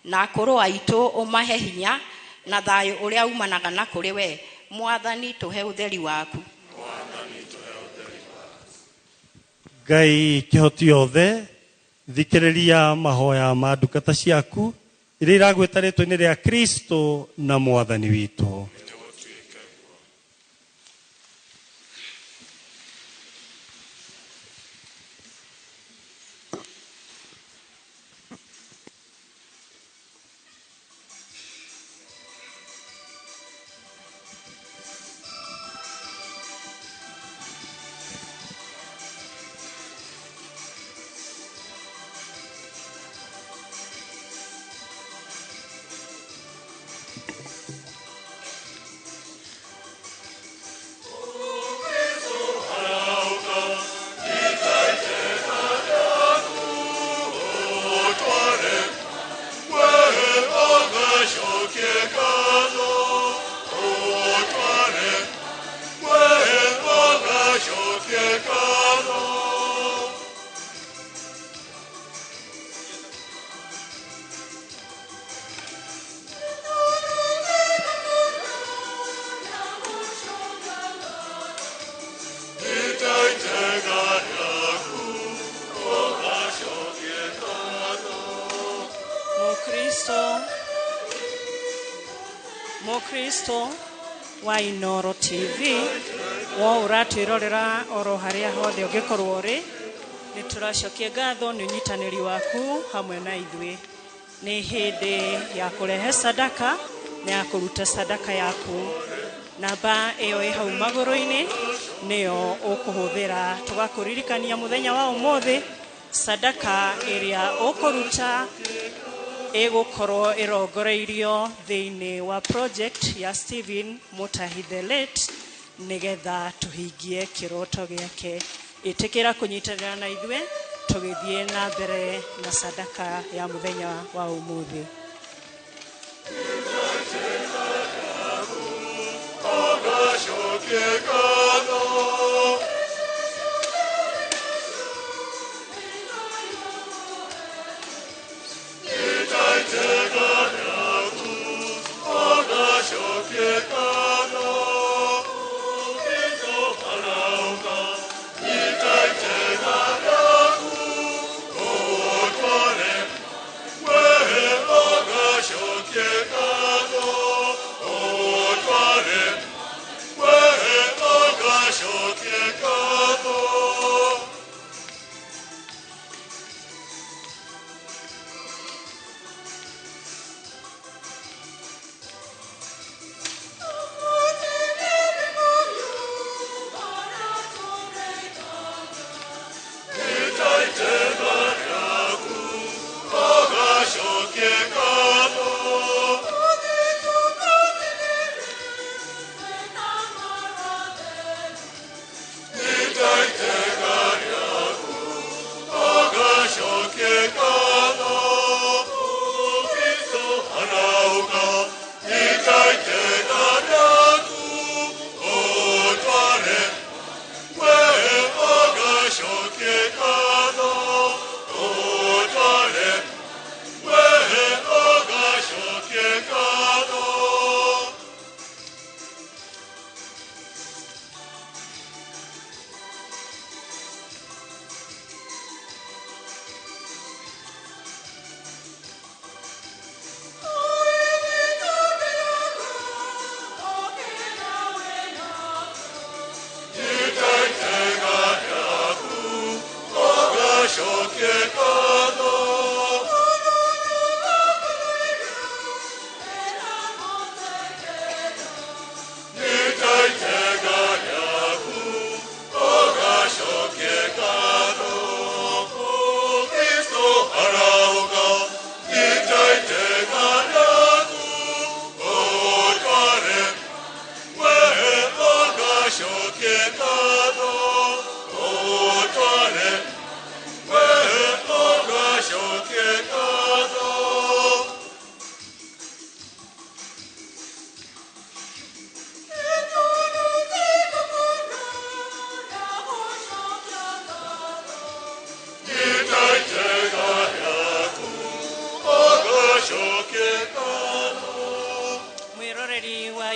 na akũrũ aitũ, ũmahe hinya na thayũ ũrĩa umanaga na kũrĩ we. Mwathani tũhe ũtheri waku. Ngai kĩhoti yothe, thikĩrĩria mahoya ma ndungata ciaku iria iragwĩta rĩtwa-inĩ rĩa Kristo na Mwathani witũ. Mukristo wa Inoro TV wo uratwirorera oro haria hothe ungikorwo ri, ni turacokia ngatho ni unyitaniri waku hamwe na ithui. Ni hindi ya kurehe sadaka na ya kuruta sadaka yaku. Namba iyo i hau maguru-ini niyo ukuhuthira. Tugakuririkania muthenya wa umuthi sadaka iria ukuruta egokorwo irongoreirio thiini wa project ya Stephen Mutahi the late nigetha tuhingie kiroto giake. Itikira kunyitanira na ithwe tugithie na mbere na sadaka ya muthenya wa umuthi.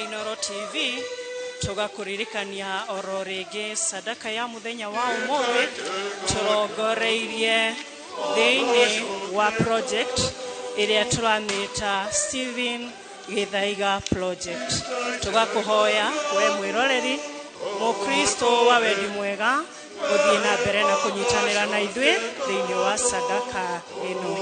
Inoro TV tugakuririkania oro ringi sadaka ya muthenya wa umuthi turongoreirie thiini wa project iria turamita Steven Githaiga project. Tugakuhoya we mwiroreri mukristo wa wendi mwega uthie na mbere na kunyitanira na ithui thiini wa sadaka ino.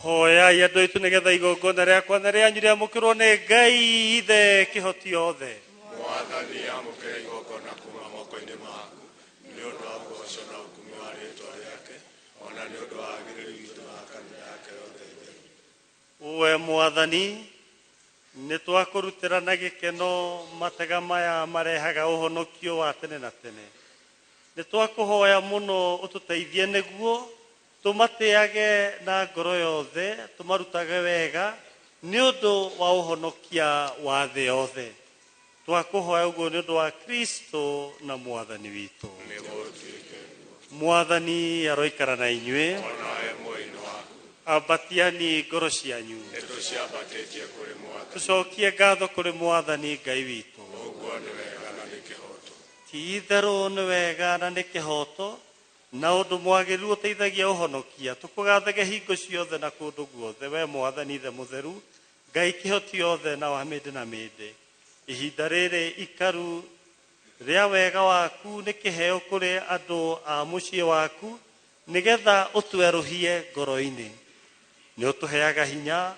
hoya ya ndoitu nigetha igongona riakwa na rianyu riamukirwo ni Ngai ithe kihoti othe. Mwathani amũkĩre igongona kuma moko-inĩ maku nĩ ũndũ wa ũgoco na ũkumi wa rĩĩtwa rĩake ona nĩ ũndũ wa wagĩrĩru witũ na kanitha yake yothe theru. We Mwathani nĩ twakũrutĩra na gĩkeno matega maya marehaga ũhonokio wa tene na tene. Nĩ twakũhoya mũno ũtũteithie nĩguo tũmatĩage na ngoro yothe tũmarutage wega nĩ ũndũ wa ũhonokia wa thĩ yothe. Twakũhoya ũguo nĩ ũndũ wa Kristo na Mwathani witũ. Mwathani aroikara na inyuĩ. Ambatiani ngoro cianyu. Tucokie ngatho kũrĩ Mwathani Ngai witũ. Ti-itherũ nĩ wega na nĩ kĩhoto na ũndũ mwagĩrĩru ũteithagia ũhonokia. Tũkũgathage hingo ciothe na kũndũ guothe we Mwathani Ithe mũtheru Ngai kĩhoti yothe na wa mĩndĩ na mĩndĩ. Ihinda rĩrĩ ikaru rĩa wega waku nĩ kĩheo kũrĩ andũ a mũciĩ waku nĩgetha ũtwerũhie ngoro-inĩ. Nĩ ũtũheaga hinya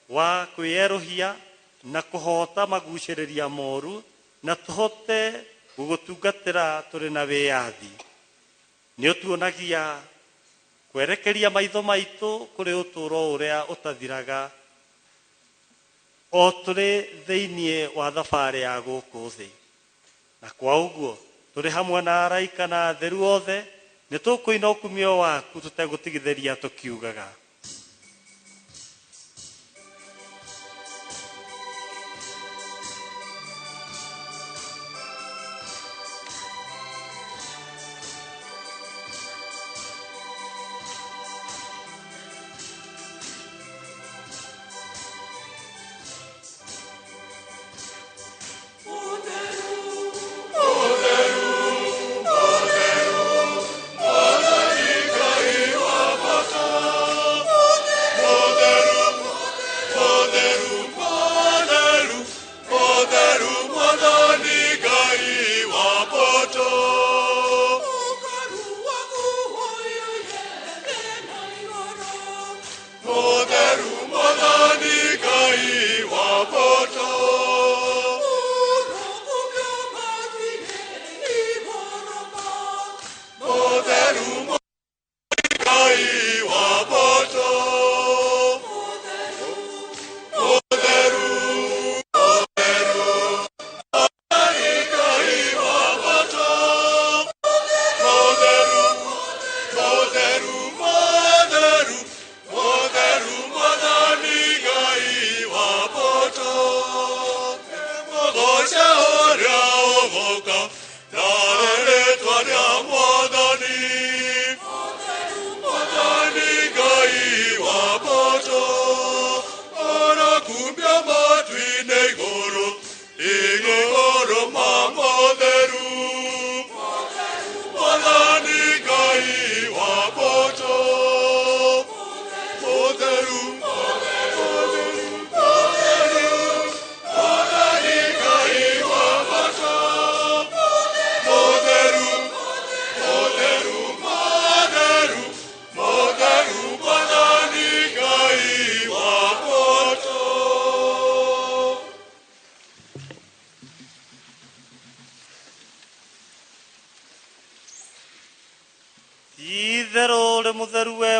wa kwĩyerũhia na kũhota magucĩrĩria moru na tũhote gũgũtungatĩra tũrĩ na wĩyathi. Nĩ ũtuonagia kwerekeria maitho maitũ kũrĩ ũtũũro ũrĩa ũtathiraga o tũrĩ thĩinĩ wa thabarĩ ya gũkũ thĩ. Na kwa ũguo tũrĩ hamwe na araika na atheru othe nĩ tũkũina ũkumio waku tũtegũtigithĩria tũkiugaga.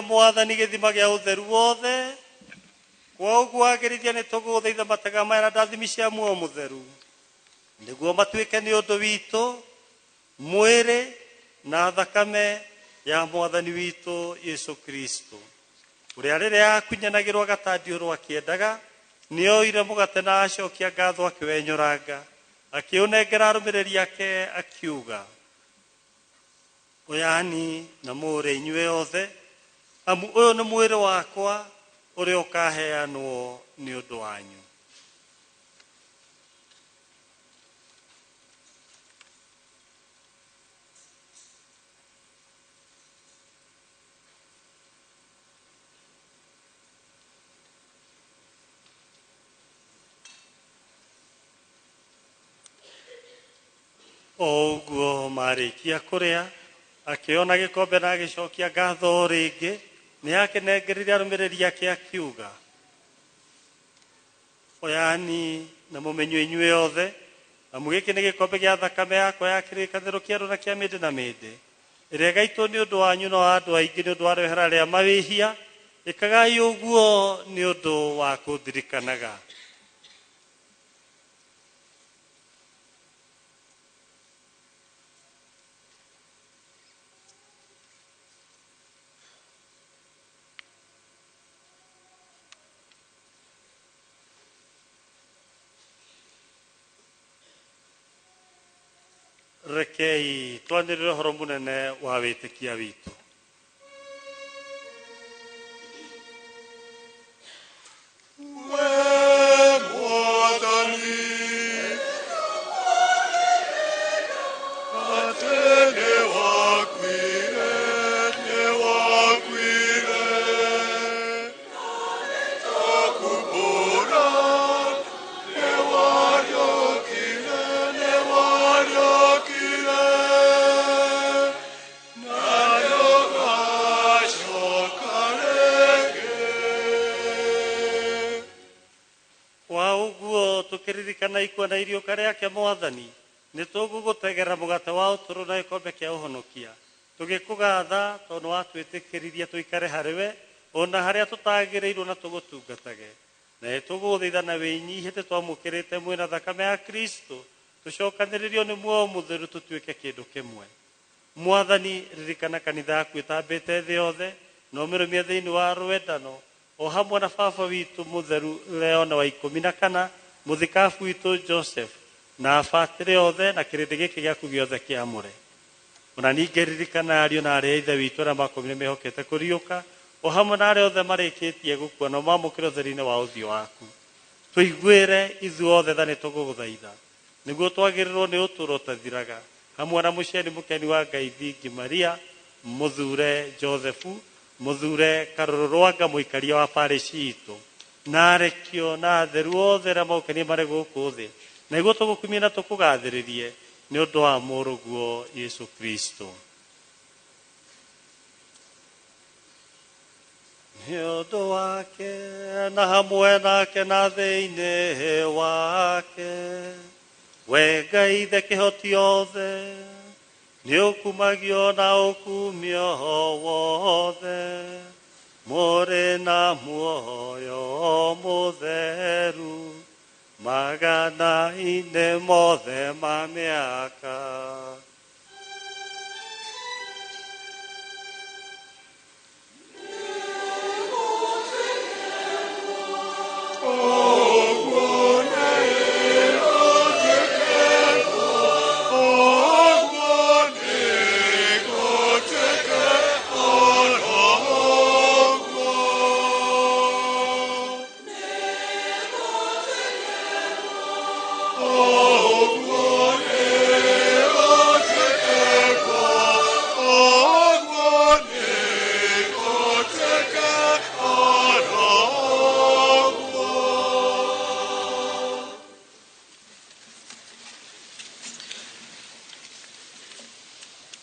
Mwathani gĩthima gĩa ũtheru wothe kwa ũguo agĩrithia nĩ tũgũthaitha matega maya na ndathimi cia muoyo mũtheru nĩguo matuĩke nĩ ũndũ witũ mwĩrĩ na thakame ya Mwathani witũ Yesu Kristo ũrĩa rĩrĩa akunyanagĩrwo gatandiũrũ akĩendaga nĩoire mũgate na acokia ngatho akĩwenyũranga akĩũnengera arũmĩrĩri ake akiuga ũyani na mũrĩ inyuĩ othe amu ũyũ nĩ mwĩrĩ wakwa ũrĩa ũkaheanwo nĩ ũndũ wanyu. O ũguo marĩkia kũrĩa akĩona gĩkombe na agĩcokia ngatho rĩngĩ nĩ akenengerire arũmĩrĩri ake akiuga, oyani na mũmenywo inyuĩ othe, amu gĩkĩ nĩ gĩkombe gĩa thakame yakwa ya kĩrĩkanĩro kĩerũ na kĩa mĩndĩ na mĩndĩ, ĩrĩa ĩgaitwo nĩ ũndũ wanyu na wa andũ aingĩ nĩ ũndũ wa rĩohera rĩa mawĩhia. Ĩkagai ũguo nĩ ũndũ wa kũndirikanaga. Rekei twanĩrĩre ũhoro mũnene wa wĩtĩkia witũ. Tukiririkana ikuo na iriũka rĩake Mwathani, nĩ tũgũgũtegera mũgate wa ũtũro na gĩkombe kĩa ũhonokia, tũgĩkũgatha tondũ watwĩtĩkĩririe tũikare harĩwe ona harĩa tũtagĩrĩirwo na tũgũtungatage, na tũgũgũthaithana wĩnyihĩte twamũkĩrĩte mwĩna thakame ya Kristo, tũcokanĩrĩrio nĩ muoyo mũtheru tũtuĩke kĩndũ kĩmwe. Mwathani, ririkana kanitha yaku ĩtambĩte thĩ yothe, na ũmĩrũmie thĩinĩ wa rwendano, o hamwe na baba witũ mũtheru Leona wa 14, mũthikabu witũ Joseph, na abatĩre othe na kĩrĩndĩ gĩkĩ gĩaku gĩothe kĩamũre. Ona ningĩ ririkana ariũ na arĩa a ithe witũ arĩa makomire mehokete kũriũka, o hamwe na arĩa othe marĩkĩtie gũkua na mamũkĩre ũtheri-inĩ wa ũthiũ waku. Tũiguĩre ithuothe tha nĩ tũgũgũthaitha, nĩguo twagĩrĩrwo nĩ ũtũũro ũtathiraga, hamwe na mũciari mũkeni wa Ngai Thingi Maria, mũthure Josephu, mũthure Karũrũ Rwanga mũikaria wa parish itũ, na arekio na atheru othe arĩa maũkenie marĩ gũkũ thĩ, na nĩguo tũgũkumie na tũkũgathĩrĩrie nĩ ũndũ wa mũrũguo Yesu Kristo. Nĩ ũndũ wake na hamwe nake na thĩinĩ wake, we Ngai ithe kĩhoti othe, nĩ ũkumagio na ũkumio wothe, mũrĩ na muoyo mũtheru magana-inĩ mothe ma mĩaka.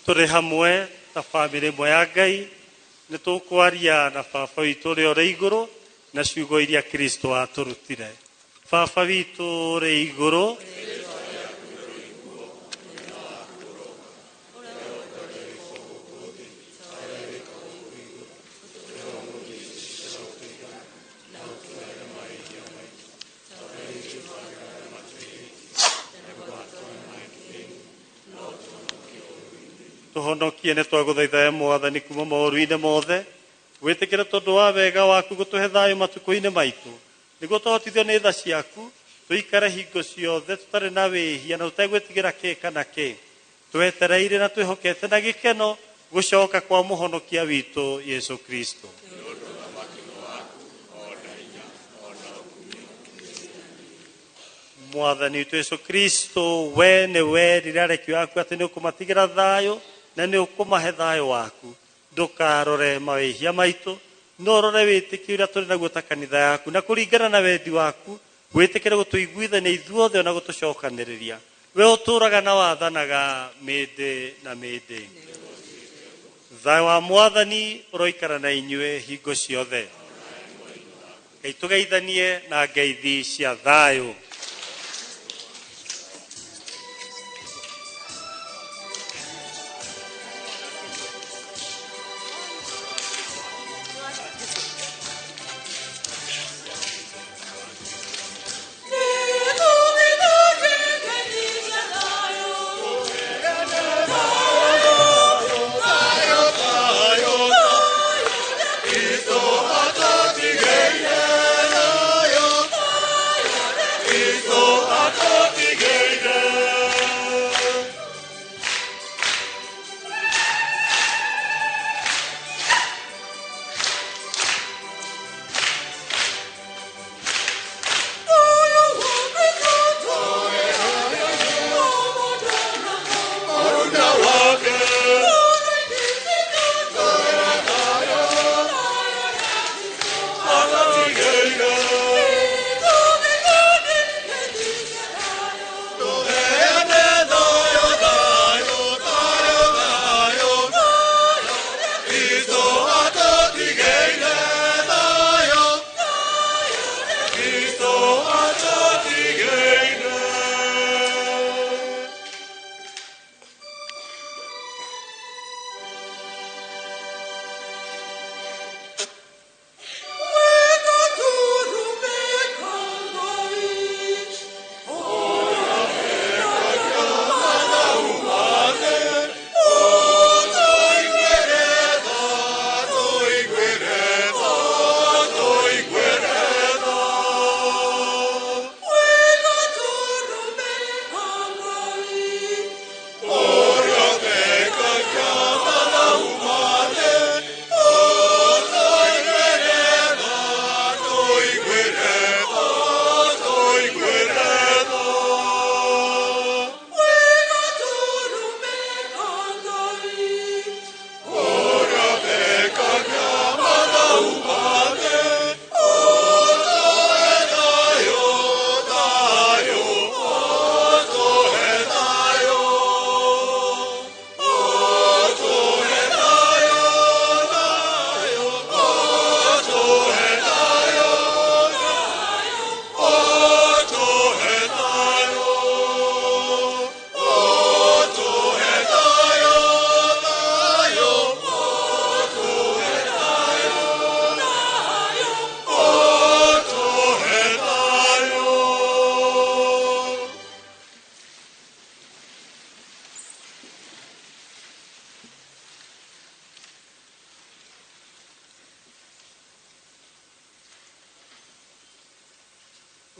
Tũrĩ hamwe ta bamĩrĩ ĩmwe ya Ngai, nĩ tũkwaria na baba witũ ũrĩa ũrĩ igũrũ na ciugo iria Kristo atũrutire. Baba witũ ũrĩ igũrũ, tũhonokie nĩ twagũthaitha Mwathani kuma maũru-inĩ mothe, wĩtĩkĩre tondũ wa wega waku gũtũhe thayũ matukũ-inĩ maitũ, nĩguo tũhotithio nĩ tha ciaku, tũikare hingo ciothe tũtarĩ na wĩhia na tũtegwĩtigĩra kĩ kana kĩ, twetereire na twĩhokete na gĩkeno gũcoka kwa mũhonokia witũ Yesu Kristo. Mwathani witũ Yesu Kristo, we nĩ werire arekio aku atĩ nĩ ũkũmatigĩra thayũ na nĩ ũkũmahe thayũ waku, ndũkarore mawĩhia maitũ, no rore wĩtĩkio ũrĩa tũrĩ naguo ta kanitha yaku, na kũringana na wendi waku wĩtĩkĩre gũtũiguithania ithuothe na gũtũcokanĩrĩria, we ũtũũraga na wathanaga mĩndĩ na mĩndĩ. thayũ wa mwathani ũroikara na inyuĩ hingo ciothe. Ngai tũgeithanie na ngeithi cia thayũ.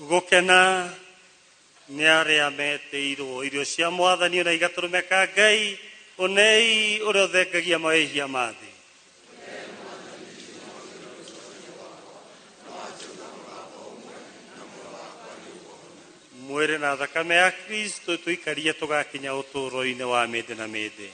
Gũkena nĩ arĩa metĩirwo irio cia mwathani ona igatũrũme ka Ngai ũnei ũrĩa ũthengagia mawĩhia ma thĩ. Mwĩrĩ na thakame ya Kristo tũikarie tũgakinya ũtũũro-inĩ wa mĩndĩ na mĩndĩ.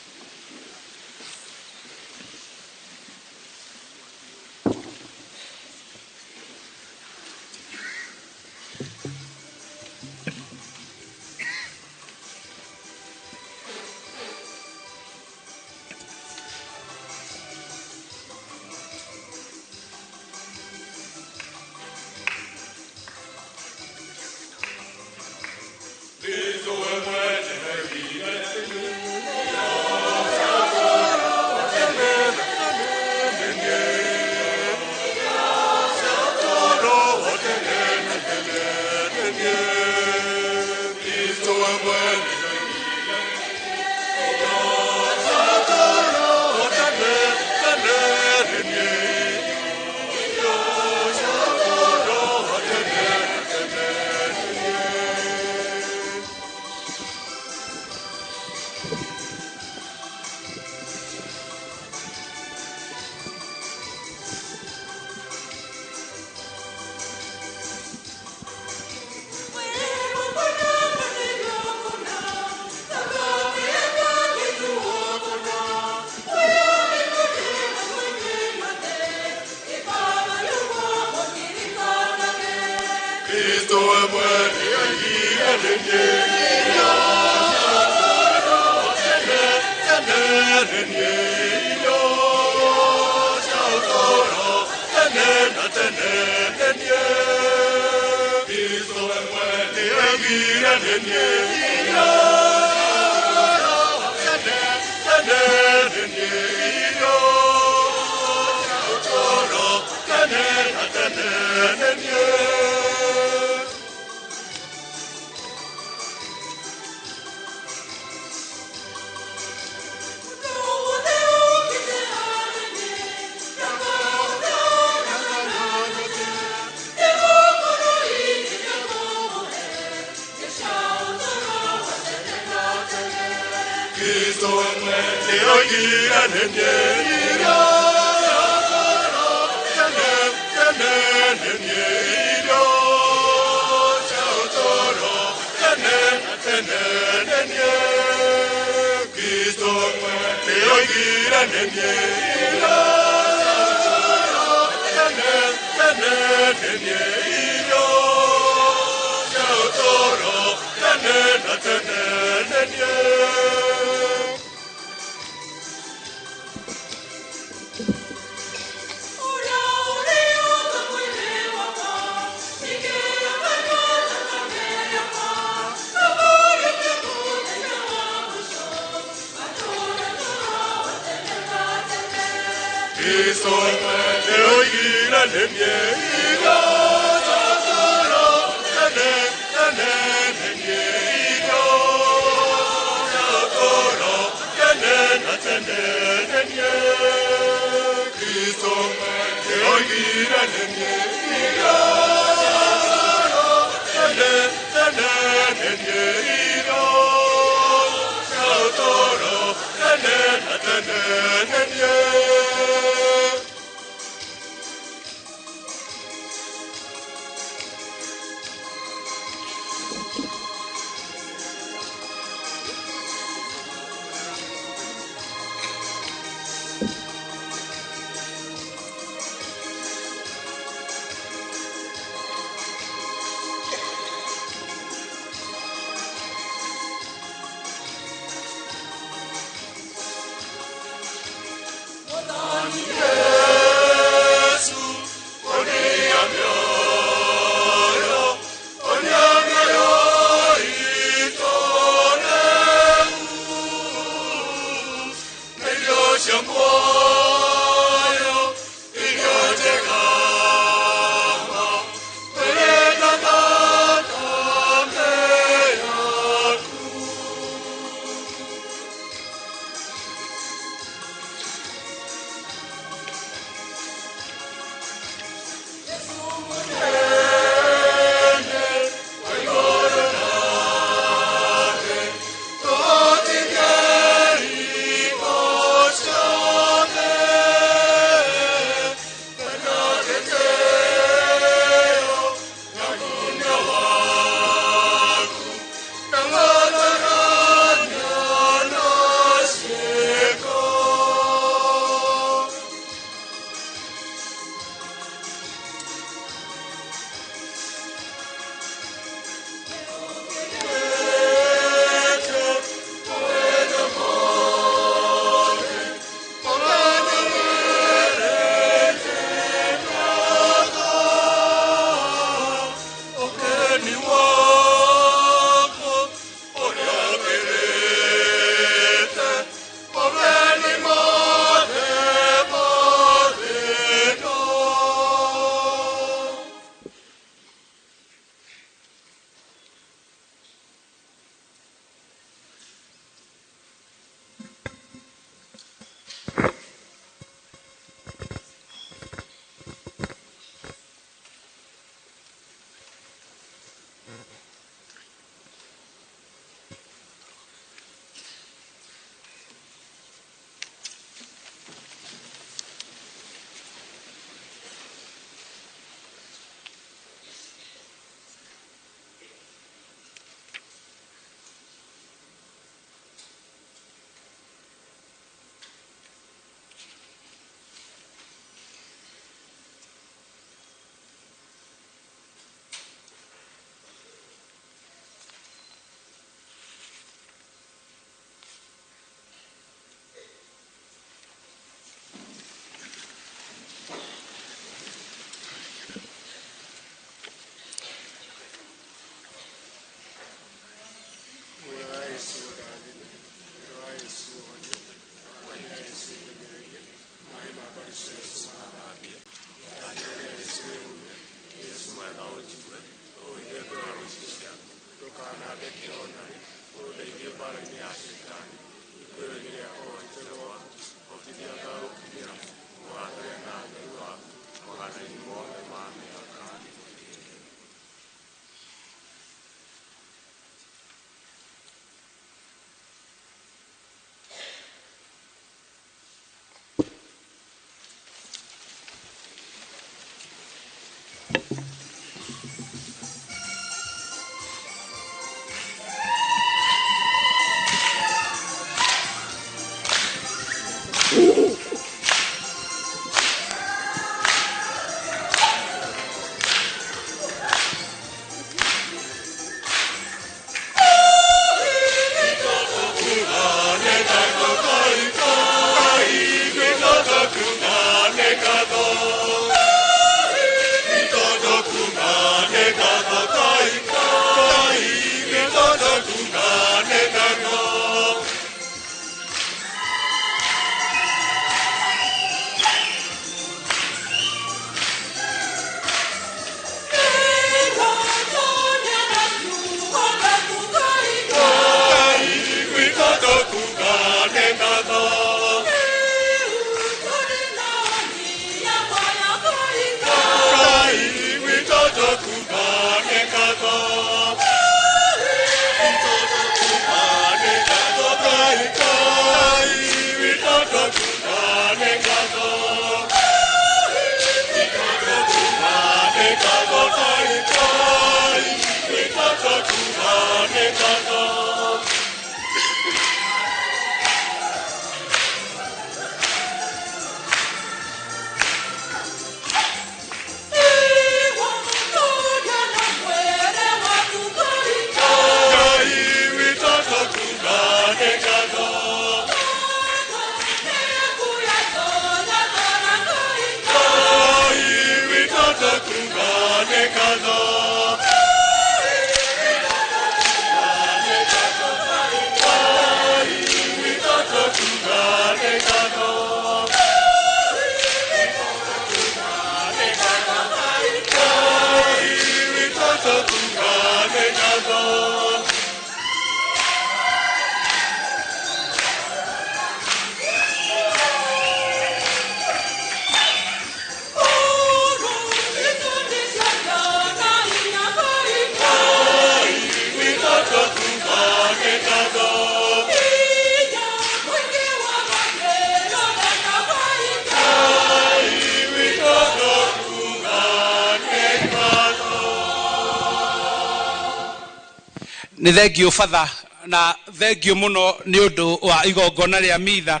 Ni thengio father na thengio muno ni undu wa igongona ria mitha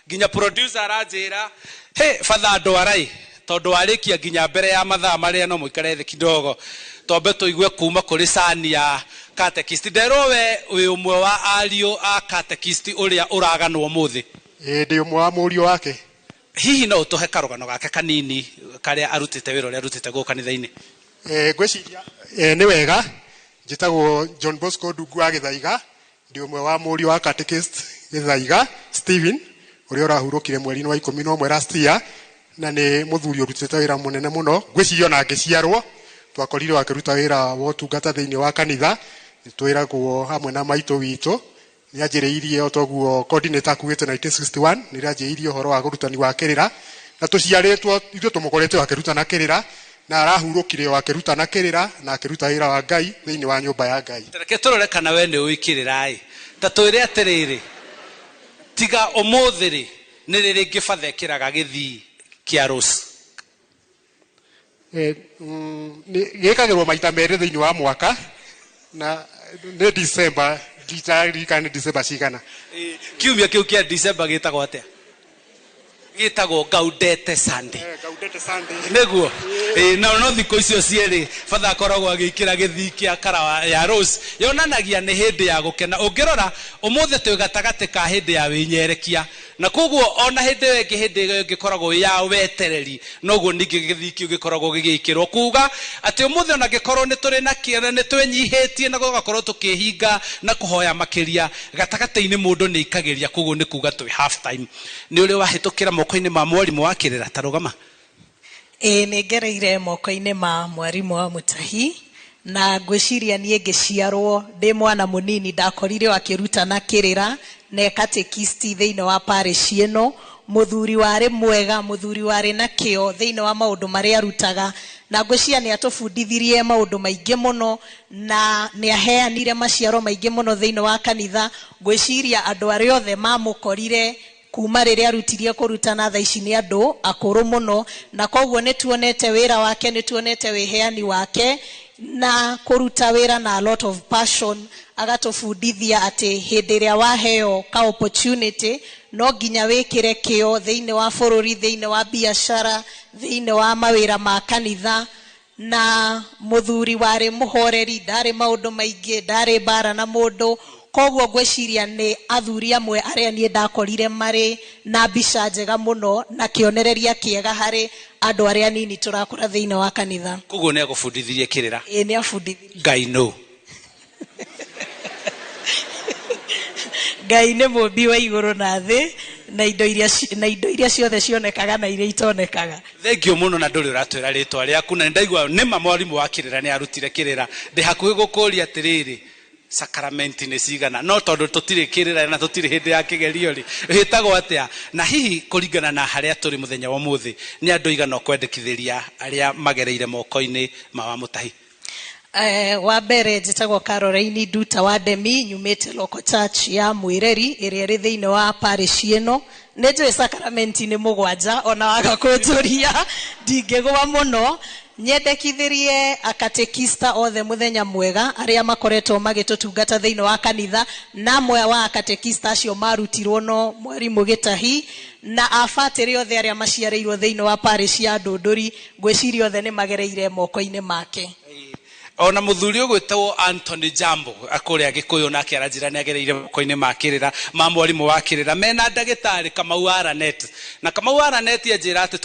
ginya producer aranjira he father ndwarai tondu warikia ginya mbere ya mathaa maria no muikare thi kidogo tombe tuigue kuma kuri sani ya catechist ndero we umwe wa ario a catechist uria uraganwo muthi ndi umwe wa murio wake hihi no utuhe karugano gake kanini karia arutite wira uria arutite go kanitha-ini ngwiciria ni wega njitagwo John Bosco Ndungu Githaiga ndi umwe wa murio wa catechist Githaiga Stephen uria urahurukire mweri wa 11 last year na ni muthuri urutite wira munene muno ngwiciria na ngiciarwo twakorire wakiruta wira wa utungata thiini wa kanitha twiragwo hamwe na maito wito ni anjiriirie otoguo coordinator kuite 1961 ni anjiriirie horo wa gurutani wa kirira na tuciaritwo ithu tumukorete wa kiruta na kirira na arahurukire wa kiruta na kirira na kiruta wira wa Ngai thiini wa nyumba ya Ngai reke turore kana we ni uikirirai ta twire atiriri tiga umuthiri ni riri ngibathe kiraga githi kia Rose gikagirwo maita meri thiini wa mwaka na ni December gitari December cigana kiumia kiu kia December gitagwo atia gitagwo Gaudete Sunday Gaudete Sunday neguo na no thiko icio cieri father akoragwo agikira githi kia karawa ya Rose yonanagia ni hindi ya gukena ungirora umuthe twi gatagati ka hindi ya winyerekia na koguo ona hindi wengi hindi ngikoragwo ya wetereri noguo ningi githi kiu gikoragwo gigikirwo kuga ati umuthe ona gikorwo ni turi na kiena ni twenyihitie na gugakorwo tukihinga na kuhoya makiria gatagati-ini mundu ni ikagiria koguo ni kuga twi half time ni uri wahitukira moko-ini ma mwarimu wa kirira tarugama ni ngereire moko-ini ma mwarimu wa Mutahi na ngwiciria niĩ ngĩciarwo ndĩ mwana mũnini ndakorire akĩrutana kĩrĩra na katekisti thĩinĩ wa parish ĩno. Mũthuri warĩ mwega, mũthuri warĩ na kĩo thĩinĩ wa maũndũ marĩa arutaga, na ngwiciria nĩ atũbundithirie maũndũ maingĩ mũno na nĩ aheanire maciaro maingĩ mũno thĩinĩ wa kanitha. Ngwiciria andũ arĩa othe mamũkorire kuma rĩrĩa arutirie kũrutana thaa ici nĩ andũ akũrũ mũno, na koguo nĩ tuonete wĩra wake, nĩ tuonete wĩheani wake na kũruta wĩra na a lot of passion. Agatũbundithia atĩ hĩndĩ ĩrĩa waheo ka opportunity no nginya wĩkĩre kĩo thĩinĩ wa bũrũri, thĩinĩ wa biacara, thĩinĩ wa mawĩra ma kanitha. Na mũthuri warĩ mũhoreri, ndarĩ maũndũ maingĩ, ndarĩ mbara na mũndũ. Koguo ngwiciria nĩ athuri amwe arĩa niĩ ndakorire marĩ na mbica njega mũno na kĩonereria kĩega harĩ andũ arĩa nini tũrakũra thĩinĩ wa kanitha. Koguo nĩ agũbundithirie kĩrĩra? Ĩĩ nĩ abundithirie. Ngai no. Ngai nĩ mũmbi wa igũrũ na thĩ na indo iria ciothe cionekaga na iria itonekaga. Thengio mũno na ndũrĩ ũratwĩra rĩtwa rĩaku, na ndaigua nĩma mwarimũ wa kĩrĩra nĩ arutire kĩrĩra. Ndĩ hakuhĩ gũkũria atĩrĩrĩ, sakramenti nĩ cigana? No tondũ tũtirĩ kĩrĩra na tũtirĩ hĩndĩ ya kĩgerio rĩ, wĩtagwo atĩa? Na hihi kũringana na harĩa tũrĩ mũthenya wa ũmũthĩ, nĩ andũ igana kwendekithĩria arĩa magereire moko-inĩ ma wa mũtahi? Wa mbere njĩtagwo Caroline Nduta wa Demi, nyumĩte local church ya Mwĩreri ĩrĩa ĩrĩ thĩinĩ wa parish ĩno. Nĩ njũĩ sakramenti nĩ mũgwanja, ona waga kũnjũria ndingĩgũa mũno. Nyendekithirie akatekista othe mũthenya mwega arĩa makoretwo magĩtũtungata thĩinĩ wa kanitha, na amwe wa akatekista acio marutirwo no mwarimũ Gĩtahi, na abatĩrĩ othe arĩa maciarĩirwo thĩinĩ wa parish ya Ndũndũri. Ngwĩciria othe nĩ magereire moko-inĩ make. Ona mũthuri ũgwĩtwo Anthony Jambo akũrĩa Gĩkũyũ nake aranjĩra nĩ agereire moko-inĩ ma kĩrĩra ma mwarimũ wa kĩrĩra mena ndagĩtarĩ Kamau Aranet. Na Kamau Aranet anjĩra atĩ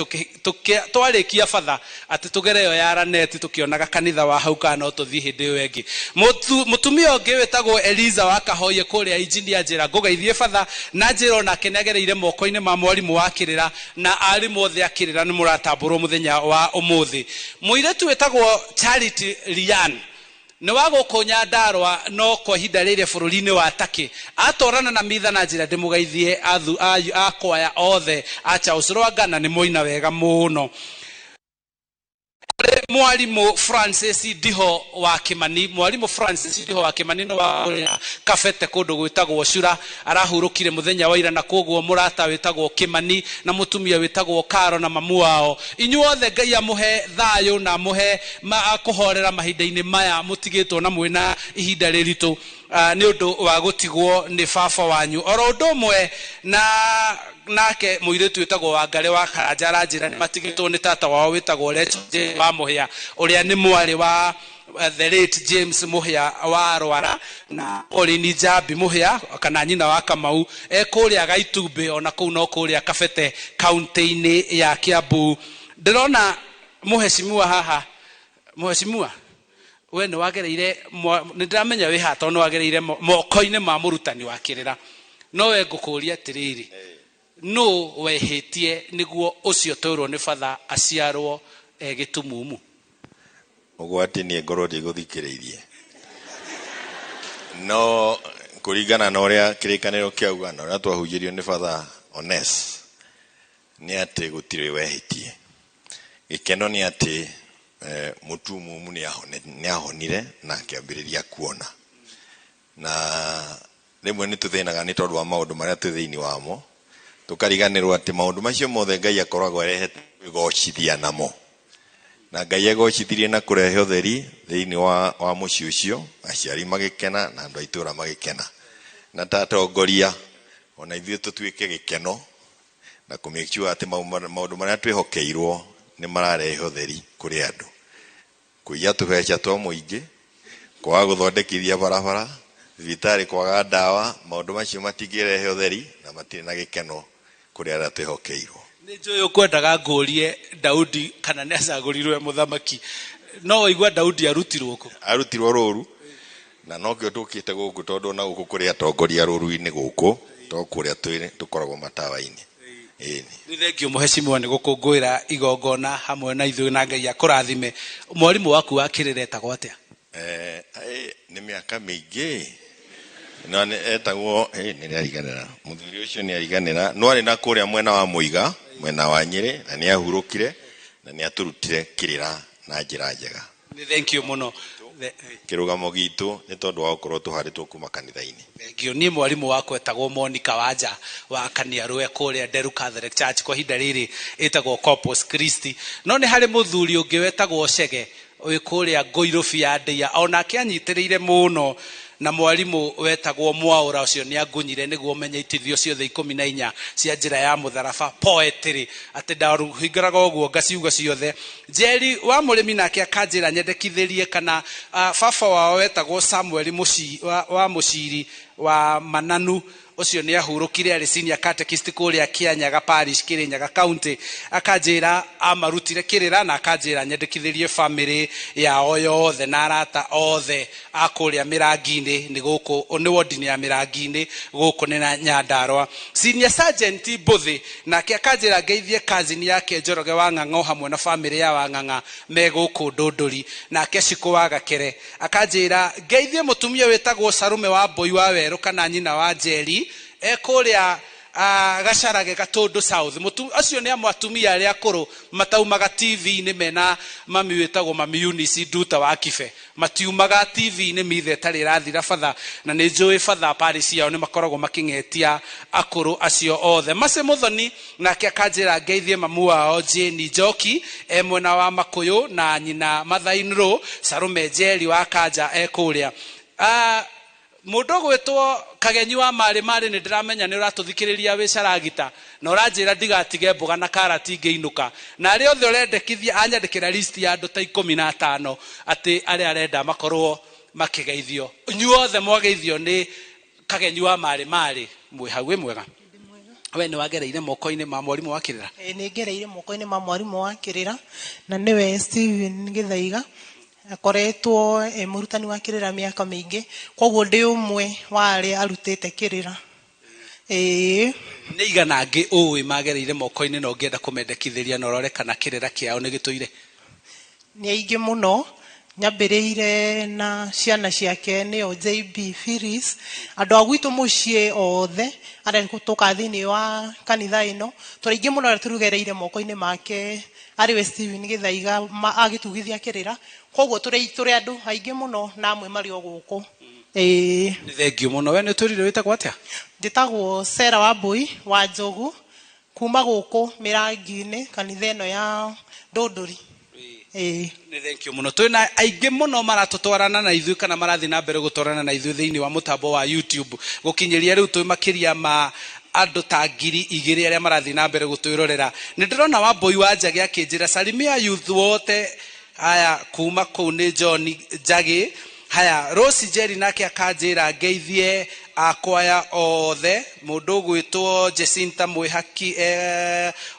twarĩkia batha atĩ tũgere yo ya Aranet tũkĩonaga kanitha wa hau kana no tũthiĩ hĩndĩ ĩyo ĩngĩ. Mũtumia ũngĩ wĩtagwo Eliza wa Kahoye kũrĩa injinia njĩra ngũgeithie batha, na njĩra onake nĩ agereire moko-inĩ ma mwarimũ wa kĩrĩra, na arimũ othe a kĩrĩra nĩ mũratambũrwo mũthenya wa ũmũthĩ. Mũirĩtu wĩtagwo Charity Lian nĩ wa gũkũ Nyandarua no kwa ihinda rĩrĩ bũrũri-inĩ wa Turkey, atwarana na mitha na njĩra ndĩmũgeithie akwaya othe a Charles Rwangana nĩ moina wega mũno. Mwalimu Francis Ndiho wa Kimani, mwalimu Francis Ndiho wa Kimani no wa Kabete kũndũ gwĩtagwo Cura, arahurũkire mũthenya wa ira, na koguo mũrata wĩtagwo Kimani na mũtumia wĩtagwo Karo na mamu wao. Inyuothe Ngai amũhe thayũ na amũhe kũhorera mahinda-inĩ maya mũtigĩtwo na mwĩna ihinda rĩritũ nĩ ũndũ wa gũtigwo nĩ baba wanyu. Oro ũndũ ũmwe nake mũirĩtu wĩtagwo Wangari wa Karanja aranjĩra nĩ matigĩtwo nĩ tata wao wĩtagwo Rachel wa Mũhĩa, ũrĩa nĩ mwarĩ wa the late James Mũhĩa wa Rwara, na Pauline Njambi Mũhĩa kana nyina wa Kamau kũrĩa Gaitumbĩ, ona kũu no kũrĩa Kabete kaunti-inĩ ya Kiambu. Ndĩrona mũhecimiwa haha. Mũhecimiwa, we nĩ wagereire, nĩ ndĩramenya wĩ hata nĩ wagereire moko-inĩ ma mũrutani wa kĩrĩra, no we ngũkũria atĩrĩrĩ, no wehĩtie nĩguo ũcio tũrwo nĩ batha aciarwo Gĩtumumu? Ũgwati nĩ ngorwo ndĩgũthikĩrĩirie, no kũringana na ũrĩa kĩrĩkanĩro kĩauga na ũrĩa twahunjĩrio nĩ batha Ones nĩ atĩ gũtirĩ wehĩtie. Gĩkeno nĩ atĩ Mũtumumu nĩ ahonire na akĩambĩrĩria kuona, na rĩmwe nĩ tũthĩnaga nĩ tondũ wa maũndũ marĩa twĩ thĩinĩ wamo, tũkariganĩrwo atĩ maũndũ macio mothe Ngai akoragwo arehete kwĩgocithia namo, na Ngai egocithirie na kũrehe ũtheri thĩinĩ wa mũciĩ ũcio, aciari magĩkena na andũ a itũũra magĩkena, na tatongoria ona ithuĩ tũtuĩke gĩkeno na kũ-make sure atĩ maũndũ marĩa twĩhokeirwo nĩ mararehe ũtheri kũrĩ andũ. Kũiya tũbeca twa mũingĩ, kwaga gũthondekithia barabara, thibitarĩ kwaga ndawa, maũndũ macio matingĩrehe ũtheri na matirĩ na gĩkeno kũrĩ arĩa twĩhokeirwo. Nĩ njũĩ ũkwendaga ngũrie Daudi kana nĩ acagũrirwo mũthamaki, no waigua Daudi arutirwo kũ? Arutirwo rũru, na nokĩo tũkĩte gũkũ tondũ na gũkũ kũrĩ atongoria rũru-inĩ gũkũ, to kũrĩa tũkoragwo matawa-inĩ. Nĩ thengio mũhecimiwa nĩ gũkũngũĩra igongona hamwe na ithuĩ, na Ngai akũrathime. Mwarimũ waku wa kĩrĩra etagwo atĩa? nĩ mĩaka mĩingĩ no etagwo nĩ ariganĩra mũthuri ũcio nĩ ariganĩra no arĩ na kũrĩa mwena wa Mũiga mwena wa Nyĩrĩ na nĩ ahurũkire na nĩ atũrutire kĩrĩra na njĩra njega. Thank you muno. Kĩrũgamo gitũ nĩ tondũ wa gũkorwo tũharĩtwo kuma kanitha-inĩ. Thank you. Niĩ mwarimũ wakwa etagwo Monica Wanja wa Kaniarũe kũrĩa Nderu Catholic Church kwa ihinda rĩrĩ ĩtagwo Corpus Christi. No nĩ harĩ mũthuri ũngĩ wetagwo Chege ũyũ kũrĩa Ngũirũbi ya Ndĩa onake anyitĩrĩire mũno na mwarimu wetagwo Mwaũra ũcio nĩ angunyire nĩguo menye itithio ciothe 14 cia njĩra ya mũtharaba poetry atĩ ndaruhingaraga ũguo ngaciuga ciothe. Njeri wa mũrĩmi nake akanjĩra nyendekithĩrie kana baba wao wetagwo Samuel wa Mũciri wa Mananu ucio nĩ ahurũkire arĩ senior catechist kũrĩa Kĩanyaga parish Kĩrĩnyaga county akanjĩra amarutire kĩrĩra na akanjĩra nyendekithĩrie family yao yothe na arata othe akũrĩa Mĩrangi-inĩ nĩ gũkũ nĩ wodi ya Mĩrangi-inĩ gũkũ nĩ na Nyandarũa. Senior sergeant Mbuthi nake akanjĩra ngeithie cousin yake Njoroge wa Ng'ang'o hamwe na family ya wa Ng'ang'a me gũkũ Ndũndũri nake Cikũ wa Gakere akanjĩra ngeithie mũtumia wetagwo Sarume wa Mbũi wa Werũ kana nyina wa Njeri ekũrĩa Gacarage Gatũndũ South acio nĩ amwe atumia arĩa akũrũ mataumaga TV-inĩ mena mami wetagwo Mami Eunice Nduta wa Kibe matiumaga TV-inĩ mithe tarĩ rathira batha na nĩ njũĩ batha parish yao nĩ makoragwo making'etia akũrũ acio othe. Mace Mũthoni nake akanjĩra ngeithie mamu wao Jane Njoki mwena wa Makũyũ na nyina Mathainro Sarume Njeri wa Kanja ekũrĩa mũndũ gwĩtwo Kagenyi wa Marĩ nĩ ndĩramenya nĩ ũratũthikĩrĩria wĩ Caragita na ũranjĩra ndigatige mboga na karati ngĩinũka na arĩa othe ũrendekithia anyandĩkĩra list ya andũ ta 15 atĩ arĩa arenda makorwo makĩgeithio inyuothe mwageithio nĩ Kagenyi wa Marĩ mwĩ hau wĩ mwega we nĩ wagereire moko-inĩ ma mwarimũ wa Kĩrĩra? Nĩ ngereire moko-inĩ ma mwarimũ wa Kĩrĩra na nĩwe Steven Gĩthaiga akoretwo mũrutani wa Kĩrĩra mĩaka mĩingĩ koguo ndĩ ũmwe wa arĩa arutĩte Kĩrĩra. Nĩ igana angĩ ũĩ magereire moko-inĩ na ũngĩenda kũmendekithĩria na ũrore kana Kĩrĩra kĩao nĩ gĩtũire? Nĩ aingĩ mũno nyambĩrĩire na ciana ciake nĩo JB Phyllis andũ a gwitũ mũciĩ othe arĩa tũka thĩinĩ wa kanitha ĩno tũrĩ aingĩ mũno arĩa tũrugereire moko-inĩ make arĩwe Steven Gĩthaiga agĩtugithia Kĩrĩra koguo tũrĩ andũ aingĩ mũno na amwe marĩ o gũkũ. Nĩ thengio mũno. We nĩ ũtũrire wĩtagwo atĩa? Njĩtagwo Sera wa Mbũi wa Njogu kuma gũkũ Mĩrangi-inĩ kanitha ĩno ya Ndũndũri. Nĩ thengio mũno. Twĩna aingĩ mũno maratũtwarana na ithuĩ kana marathiĩ na mbere gũtwarana na ithuĩ thĩinĩ wa mũtambo wa YouTube gũkinyĩria rĩu twĩ makĩria ma andũ ta 2,000 arĩa marathiĩ na mbere gũtwĩrorera. Nĩ ndĩrona wa Mbũi wa Njagi akĩnjĩra salimia youth wote haya kuma kũu nĩ John Njagi haya Rose Njeri nake akanjĩra ngeithie akwaya othe mũndũ gwĩtwo Jacinta Mwĩhaki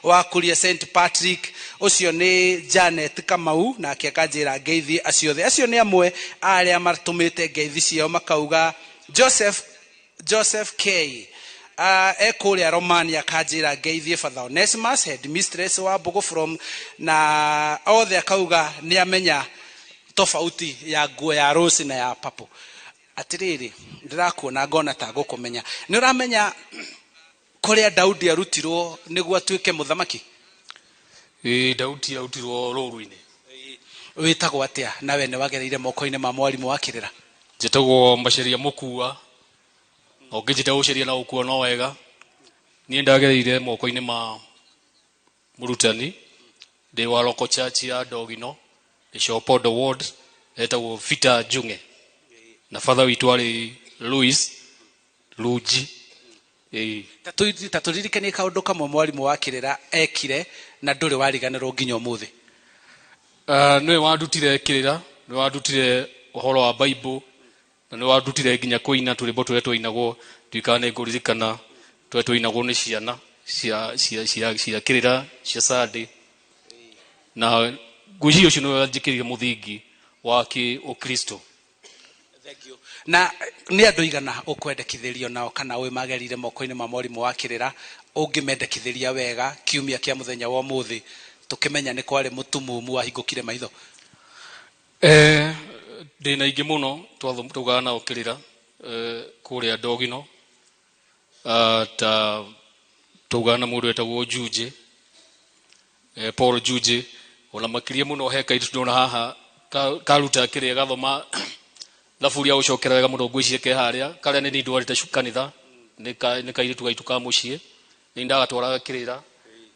wa Kuria St Patrick ucio nĩ Janet Kamau nake akanjĩra ngeithie acio nĩ amwe arĩa matũmĩte ngeithi ciao makauga Joseph K ekũrĩa Romania akanjĩra ngeithie Father Onesimus headmistress wa Mbogo from na othe akauga nĩ amenya tofauti ya nguo ya Rose na ya papo. Atirĩrĩ ndĩrakuona ngona ta ngũkũmenya nĩ ũramenya kũrĩa Daudi arutirwo nĩguo atuĩke mũthamaki? Daudi arutirwo rũru-inĩ. Wĩtagwo atĩa na we nĩ wagereire moko-inĩ ma mwarimũ wa Kĩrĩra? Njĩtagwo Macharia Mũkua ũngĩnjĩta gũcaria na gũkua no wega. Niĩ ndagereire moko-inĩ ma mũrutani ndĩ wa local church ya Ndogino Ishopodo ward etagwo Peter Njung'e na father witũ arĩ Louis Luji. Tatũririkanie kaũndũ kamwe mwarimũ wa Kĩrĩra ekire na ndũrĩ wariganĩrwo nginya ũmũthĩ. Nĩwe wandutire Kĩrĩra, nĩwe wandutire ũhoro wa Bible na nĩwe wandutire nginya kũina tũrĩmbo tũrĩa twainagwo nduĩkaga nĩ ngũririkana tũrĩa twainagwo nĩ ciana cia Kĩrĩra cia Sunday na ngwĩciria ũcio nĩwe wanjĩkĩrire mũthingi wa Ũkristo. Na nĩ andũ igana ũkwendekithĩrio nao kana ũĩ magerire moko-inĩ ma mwarimũ wa Kĩrĩra ũngĩmendekithĩria wega kiumia kĩa mũthenya wa ũmũthĩ tũkĩmenya nĩ kwarĩ mũtumumu wahingũkire maitho? ndina ingi muno twathugaga na ukirira kuria Ndogino ta tugaga na mundu etagwo Juje Paul Juje ona makiria muno heka itu ndona haha karuta kiria gathoma thaburia ucokera wega muno ngwicirie ke haria karia ni ndwarite kanitha ni kairitu gaitu ka mucie ni ndagatwaraga kirira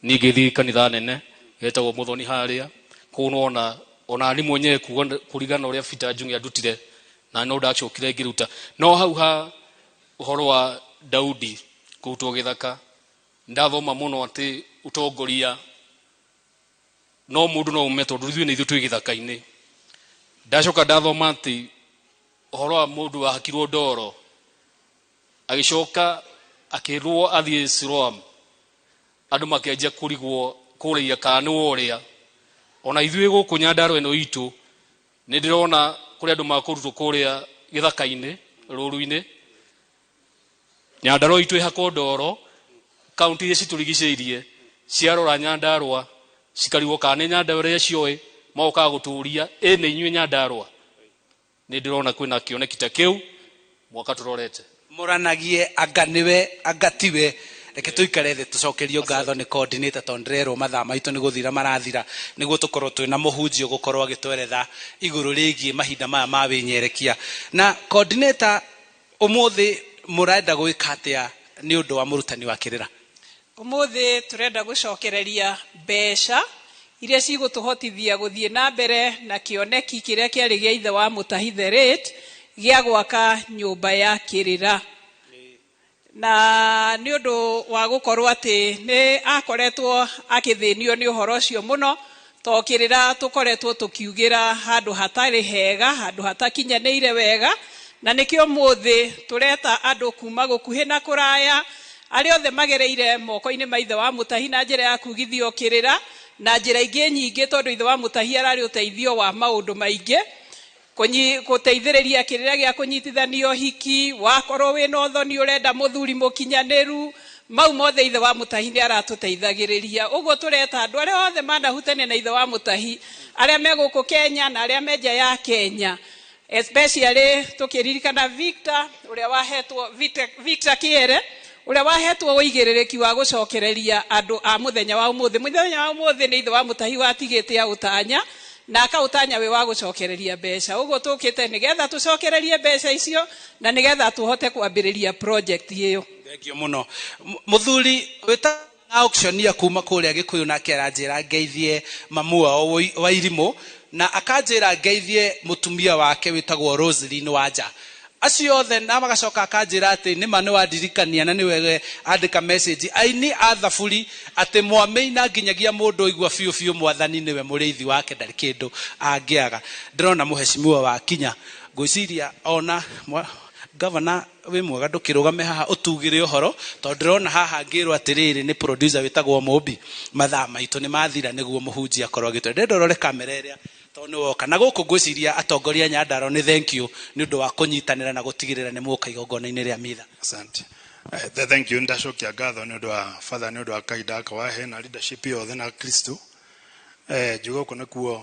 ni ngithi kanitha nene etagwo Muthoni haria kuona ona ari mwenyewe kurigana uria Peter Njung'e andutire na no ndacokire ngiruta no hau ha uhoro wa Daudi kutwo githaka ndathoma muno ati utongoria no mundu no umeto nduthiwe ni ithu twi githaka-ini ndacoka ndathoma ati uhoro wa mundu wa hakirwo ndoro agicoka akirwo athie Siloam andu makianjia kurigwo kuria kana woria ona ithuĩ gũkũ Nyandarua ĩno itũ nĩ ndĩrona kũrĩ andũ makurutwo kũrĩa gĩthaka-inĩ rũru-inĩ Nyandarua itũ ĩhakwo ndoro kaunti iria citũrigicĩirie ciarora Nyandarua cikarigwo kana nĩ Nyandarua iria cioĩ mokaga gũtũria nĩ inyuĩ Nyandarua nĩ ndĩrona kwĩna kĩoneki ta kĩu mwaka tũrorete muranagie anga niwe anga tiwe reke tuikare thĩ tucokerio ngatho ni coordinator tondrero mathaa maitũ nĩ gũthira marathira nĩguo tũkorwo twĩna mũhunjio gũkorwo agĩtweretha igũrũ rĩgiĩ mahinda maya ma wĩnyerekia na coordinator ũmũthĩ mũrenda gwĩka atĩa nĩ ũndũ wa mũrutani wa kĩrĩra ũmũthĩ turenda gucokereria mbeca iria cigũtũhotithia gũthiĩ na mbere na kĩoneki kĩrĩa kĩarĩ gĩa ithe wa Mũtahi the Late gĩa gwaka nyũmba ya kĩrĩra na nĩ ũndũ wa gũkorwo atĩ nĩ akoretwo akĩthĩnio nĩ ũhoro ũcio mũno to kĩrĩra tũkoretwo tũkiugĩra handũ hatarĩ hega handũ hatakinyanĩire wega na nĩkĩo ũmũthĩ tũreta andũ kuma gũkuhĩ na kũraya arĩa othe magereire moko-inĩ ma ithe wa Mũtahi na njĩra ya kugithio kĩrĩra na njĩra ingĩ nyingĩ tondũ ithe wa Mũtahi ararĩ ũteithio wa maũndũ maingĩ guteithĩrĩria kĩrĩra gĩa kũnyitithanio hiki wakorwo wĩna ũthoni ũrenda mũthuri mũkinyanĩru mau mothe ithe wa Mũtahi nĩ aratũteithagĩrĩria ũguo tũreta andũ arĩa othe manahutania na ithe wa Mũtahi arĩa me gũkũ Kenya na arĩa me nja ya Kenya especially tukĩririkana Victor ũrĩa wahetwo Victor Kiere ũrĩa wahetwo ũigĩrĩrĩki wa gũcokereria andũ a mũthenya wa ũmũthĩ nĩ ithe wa Mũtahi watigĩte aũtanya na akaũtanya we wa gũcokereria mbeca ũguo tũkĩte nĩgetha tũcokererie mbeca icio na nĩgetha tũhote kwambĩrĩria project ĩyo thengio mũno mũthuri wĩta auctionia kuma kũrĩa Gĩkũyũ nake aranjĩra ngeithie mamu wao wa Irimũ na akanjĩra ngeithie mũtumia wake wĩtagwo Roselyn Wanja acio othe na magacoka akanjĩra atĩ nĩ ma nĩ wandirikania na nĩ wewe andĩka message aini a thaburi atĩ mwamĩina nginyagia mũndũ igua biũ biũ mwathani nĩwe mũrĩithi wake ndarĩ kĩndũ angĩaga ndĩrona mũheshimiwa wa Kinya ngwĩciria ona governor wĩ mwega ndũkĩrũgame haha ũtugĩre ũhoro tondũ ndĩrona haha ngĩrwo atĩrĩrĩ nĩ producer wĩtagwo Mũmbi mathaa maitũ nĩ mathira nĩguo mũhunjia akorwo agĩtwendera ndorore kamera ĩrĩa tondũ woka na gũkũ ngwĩciria atongoria Nyandarua nĩ thank you nĩ ũndũ wa kũnyitanĩra na gũtigĩrĩra nĩ mũka igongona-inĩ rĩa mitha asante thank you ndacokia ngatho nĩ ũndũ wa father nĩ ũndũ wa kahinda kawahe na leadership yothe na Kristo njuga gũkũ nĩkuo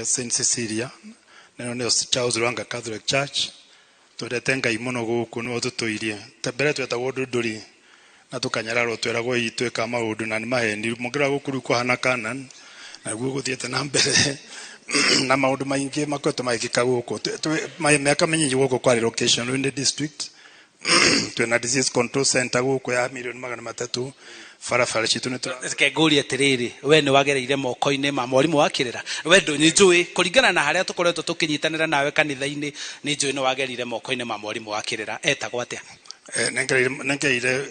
St Cecilia nĩyo Charles Lwanga Catholic Church twendete Ngai mũno gũkũ nĩwe tũtũirie mbere twetagwo ndũndũri na tũkanyararwo tweragwo itwĩka maũndũ na nĩ maheni mũngĩra gũkũ rĩu kũhana Canaan na guo gũthiĩte na mbere na maũndũ maingĩ makoretwo magĩkĩka gũkũ mĩaka mĩnyinyi gũkũ kwarĩ location Rwĩndĩ district twĩna disease control center gũkũ ya milioni 300 barabara citũ nĩ reke ngũrie atĩrĩrĩ we nĩ wagereire moko-inĩ ma mwarimũ wa kĩrĩra we ndũnyĩ njũĩ kũringana na harĩa tũkoretwo tũkĩnyitanĩra nawe kanitha-inĩ nĩ njũĩ nĩ wagerire moko-inĩ ma mwarimũ wa kĩrĩra etagwo atĩa nengeire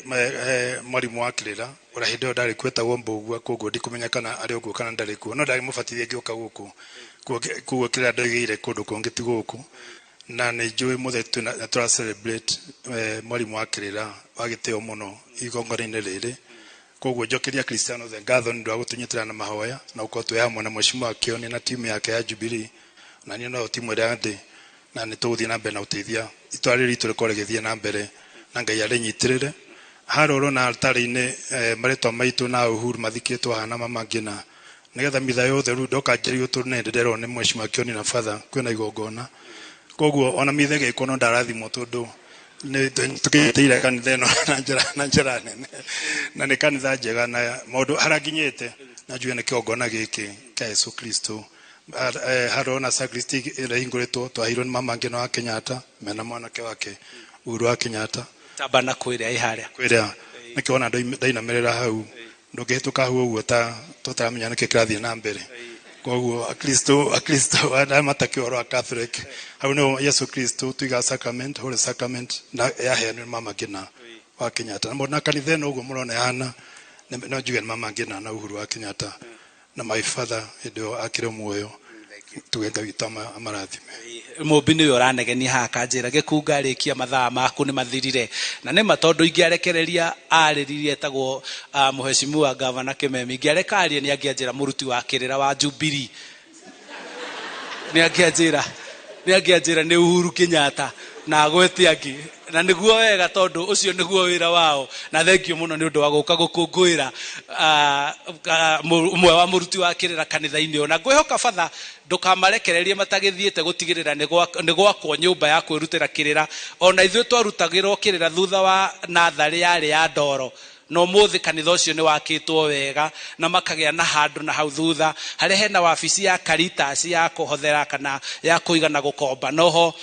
mwarimu wa kĩrĩra ũrĩa hĩndĩ ĩyo ndarĩ kwetagwo Mbũgua koguo ndikũmenya kana arĩ ũguo kana ndarĩ kuo no ndarĩ mũbatithia ngĩũka gũkũ koguo kĩrĩra ndoigĩire kũndũ kũngĩ ti gũkũ na nĩ njũĩ mũthee na tũra celebrate mwarimu wa kĩrĩra wa gĩtĩo mũno igongona-inĩ rĩrĩ koguo njokeria Kristiano the ngatho nĩ ũndũ wa gũtũnyitĩra na mahoya na gũkorwo twĩ hamwe na Mheshimiwa Kĩoni na timu yake ya Jubilee na niĩ no timu ĩrĩa ndĩ na nĩ tũgũthiĩ na mbere na ũteithia itũra rĩrĩ ritũ rĩkorwo rĩgĩthiĩ na mbere na Ngai arĩnyitĩrĩre haroro na altarĩ-inĩ marĩtwa maitũ na Uhuru mathikĩtwo hana mamangĩna nĩgetha mitha yothe rĩu ndoka njĩrĩ ũtũ nĩ ndĩrerwo nĩ Mheshimiwa Kĩoni na father kwĩna igongona koguo ona mithege kono ndarathimo tondu ni tukiteire kanitha no na njira nene na ni kanitha njega na maundu haraginyite na njue ni kiongona giki kia Yesu Kristo harona sakristi ira hinguritwo twahirwo ni mama ngeno wa Kenyatta mena mwanake wake Uhuru wa Kenyatta tabana kwiria iharia kwiria nikiona ndainamerera hau ndugihituka hau uguo ta tutaramenya niki kirathie na mbere koguo akristo ana matakio ro Catholic hau no Yesu Kristo tuiga sacrament holy sacrament na yaheanirwo mama ngina wa Kenyatta na kanitha no uguo murone hana no njuge mama ngina na Uhuru wa Kenyatta na my father ndio akire muoyo tugenga witama amarathime mumbi ni uranegenia haka njira gikunga rikia mathaa maku ni mathirire na ni matondu ingiarekereria ariririe tagwo muheshimiwa governor Kimemi ingiarekarie ni angianjira muruti wa kirira wa Jubilee ni angianjira ni Uhuru Kenyatta na gwete angi na niguo wega tondu ucio niguo wira wao na thengio muno ni undu wa guka gukungwira umwe wa muruti wa kirira kanitha-ini ona ngwihoka fatha ndukamarekererie matagithiete gutigirira ni gwakwo nyumba ya kwirutira kirira ona ithuĩ twarutagirwo kirira thutha wa nathari yari ya ndoro no muthi kanitha ucio ni wakitwo wega na makagia na handu na hau thutha hari hena wabici ya Caritas ya kuhothera kana ya kuigana gukomba noho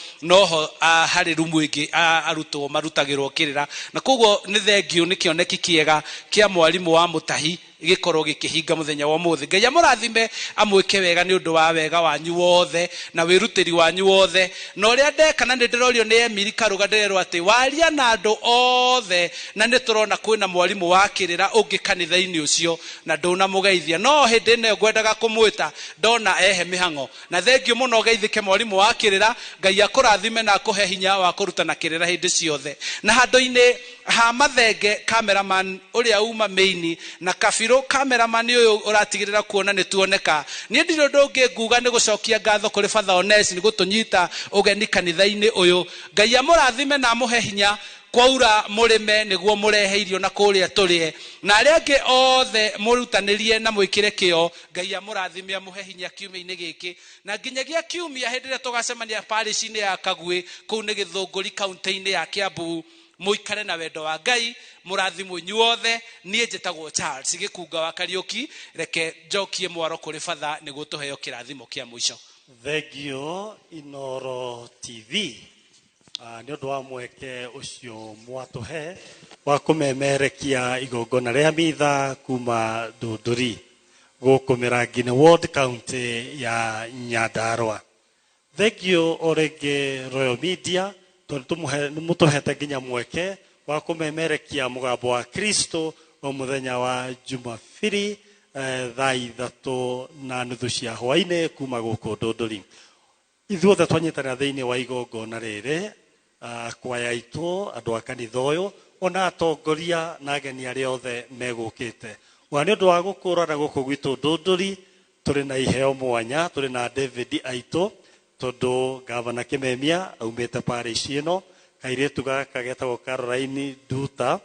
hari rumu ingi arutwo marutagirwo kirira na koguo ni thengio ni kioneki kiega kia mwarimu wa mutahi gikorwo gikihinga muthenya wa muthi Ngai amurathime amwike wega ni undu wa wega wanyu wothe na wirutiri wanyu wothe no ria ndekana ni ndirorio ni Emily Karuga ndirerwo ati waria na andu othe na ni turona kwina mwarimu wa kirira ungi kanitha-ini ucio na nduna mugeithia no hindi ne ngwendaga kumwita ndona ehe mihango na thengio muno geithike mwarimu wa kirira Ngai akurathime na akuhe hinya wa kurutana kirira hindi ciothe na handu-ini ha mathenge cameraman uria uma maini na Kabiro cameraman uyu uratigirira kuona ni tuoneka ni ndiro ndungi nguga ni gucokia ngatho kuri Father Ones ni gutunyita ugeni kanitha-ini uyu Ngai amurathime na amuhe hinya kwaura murime niguo mureheirio na kuria turie na arengi othe murutanirie na mwikire kio Ngai amurathime amuhe hinya kiumia-ini giki na nginyagia kiumia hindi ria tugacemania parish-ini ya Kagwe kuu ni Githunguri kaunti-ini ya Kiambu muikare na wendo wa Ngai murathimwo inyuothe nie njitagwo Charles Gikunga wa Kariuki reke njokie mwaro kuri Father niguo tuheo kirathimo kia mwisho thengio Inoro TV ni undu wa mweke ucio mwatuhe wa kumemerekia igongona ria mitha kuma Ndunduri guku Mirangini Ward County ya Nyandarua thengio oringi Royal Media mutuhete nginya mweke wa kumemerekia mugambo wa Kristo o muthenya wa Jumapili thaa 3:30 cia hwaini kuma guku Ndunduri ithuothe twanyitanira thiini wa igongona riri kwaya itu andu a kanitha uyu ona atongoria na ageni aria othe megukite wa ni undu wa gukura na guku gwitu Ndunduri turi na iheo mwanya turi na David Aito tondu Governor Kimemia aumite parish ino kairetu gaka getagwo Caroline Duta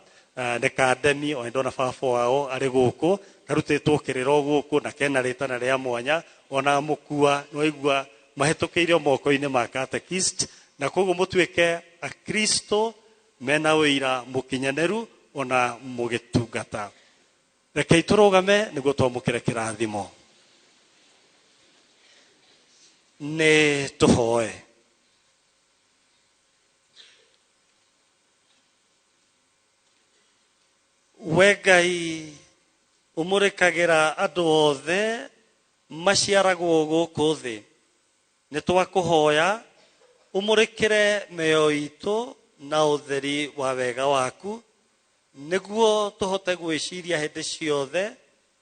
ne kademi o ndona fafo wao ari guku karutitwo kiriro guku na kena ritana ria mwanya ona mukua noigua mahitukiire moko-ini ma catechist na koguo mutuike a Kristo mena wira mukinyaneru ona mugitungata reke iturugame niguo twamukire kirathimo ne tuhoe we Ngai umurikagira andu othe maciaragwo guku thi ni twakuhoya umurikire meyo itu na utheri wa wega waku niguo tuhote gwiciria hindi ciothe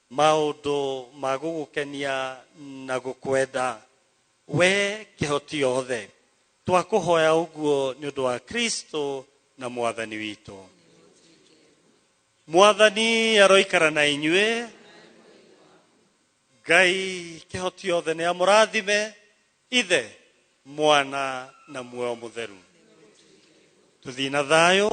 maundu ma gugukenia na gukwenda we kihoti othe twakuhoya uguo ni undu wa Kristo na mwathani witu mwathani aroikara na inyue Ngai kihoti othe ni amurathime ithe mwana na muoyo mutheru tuthii na thayo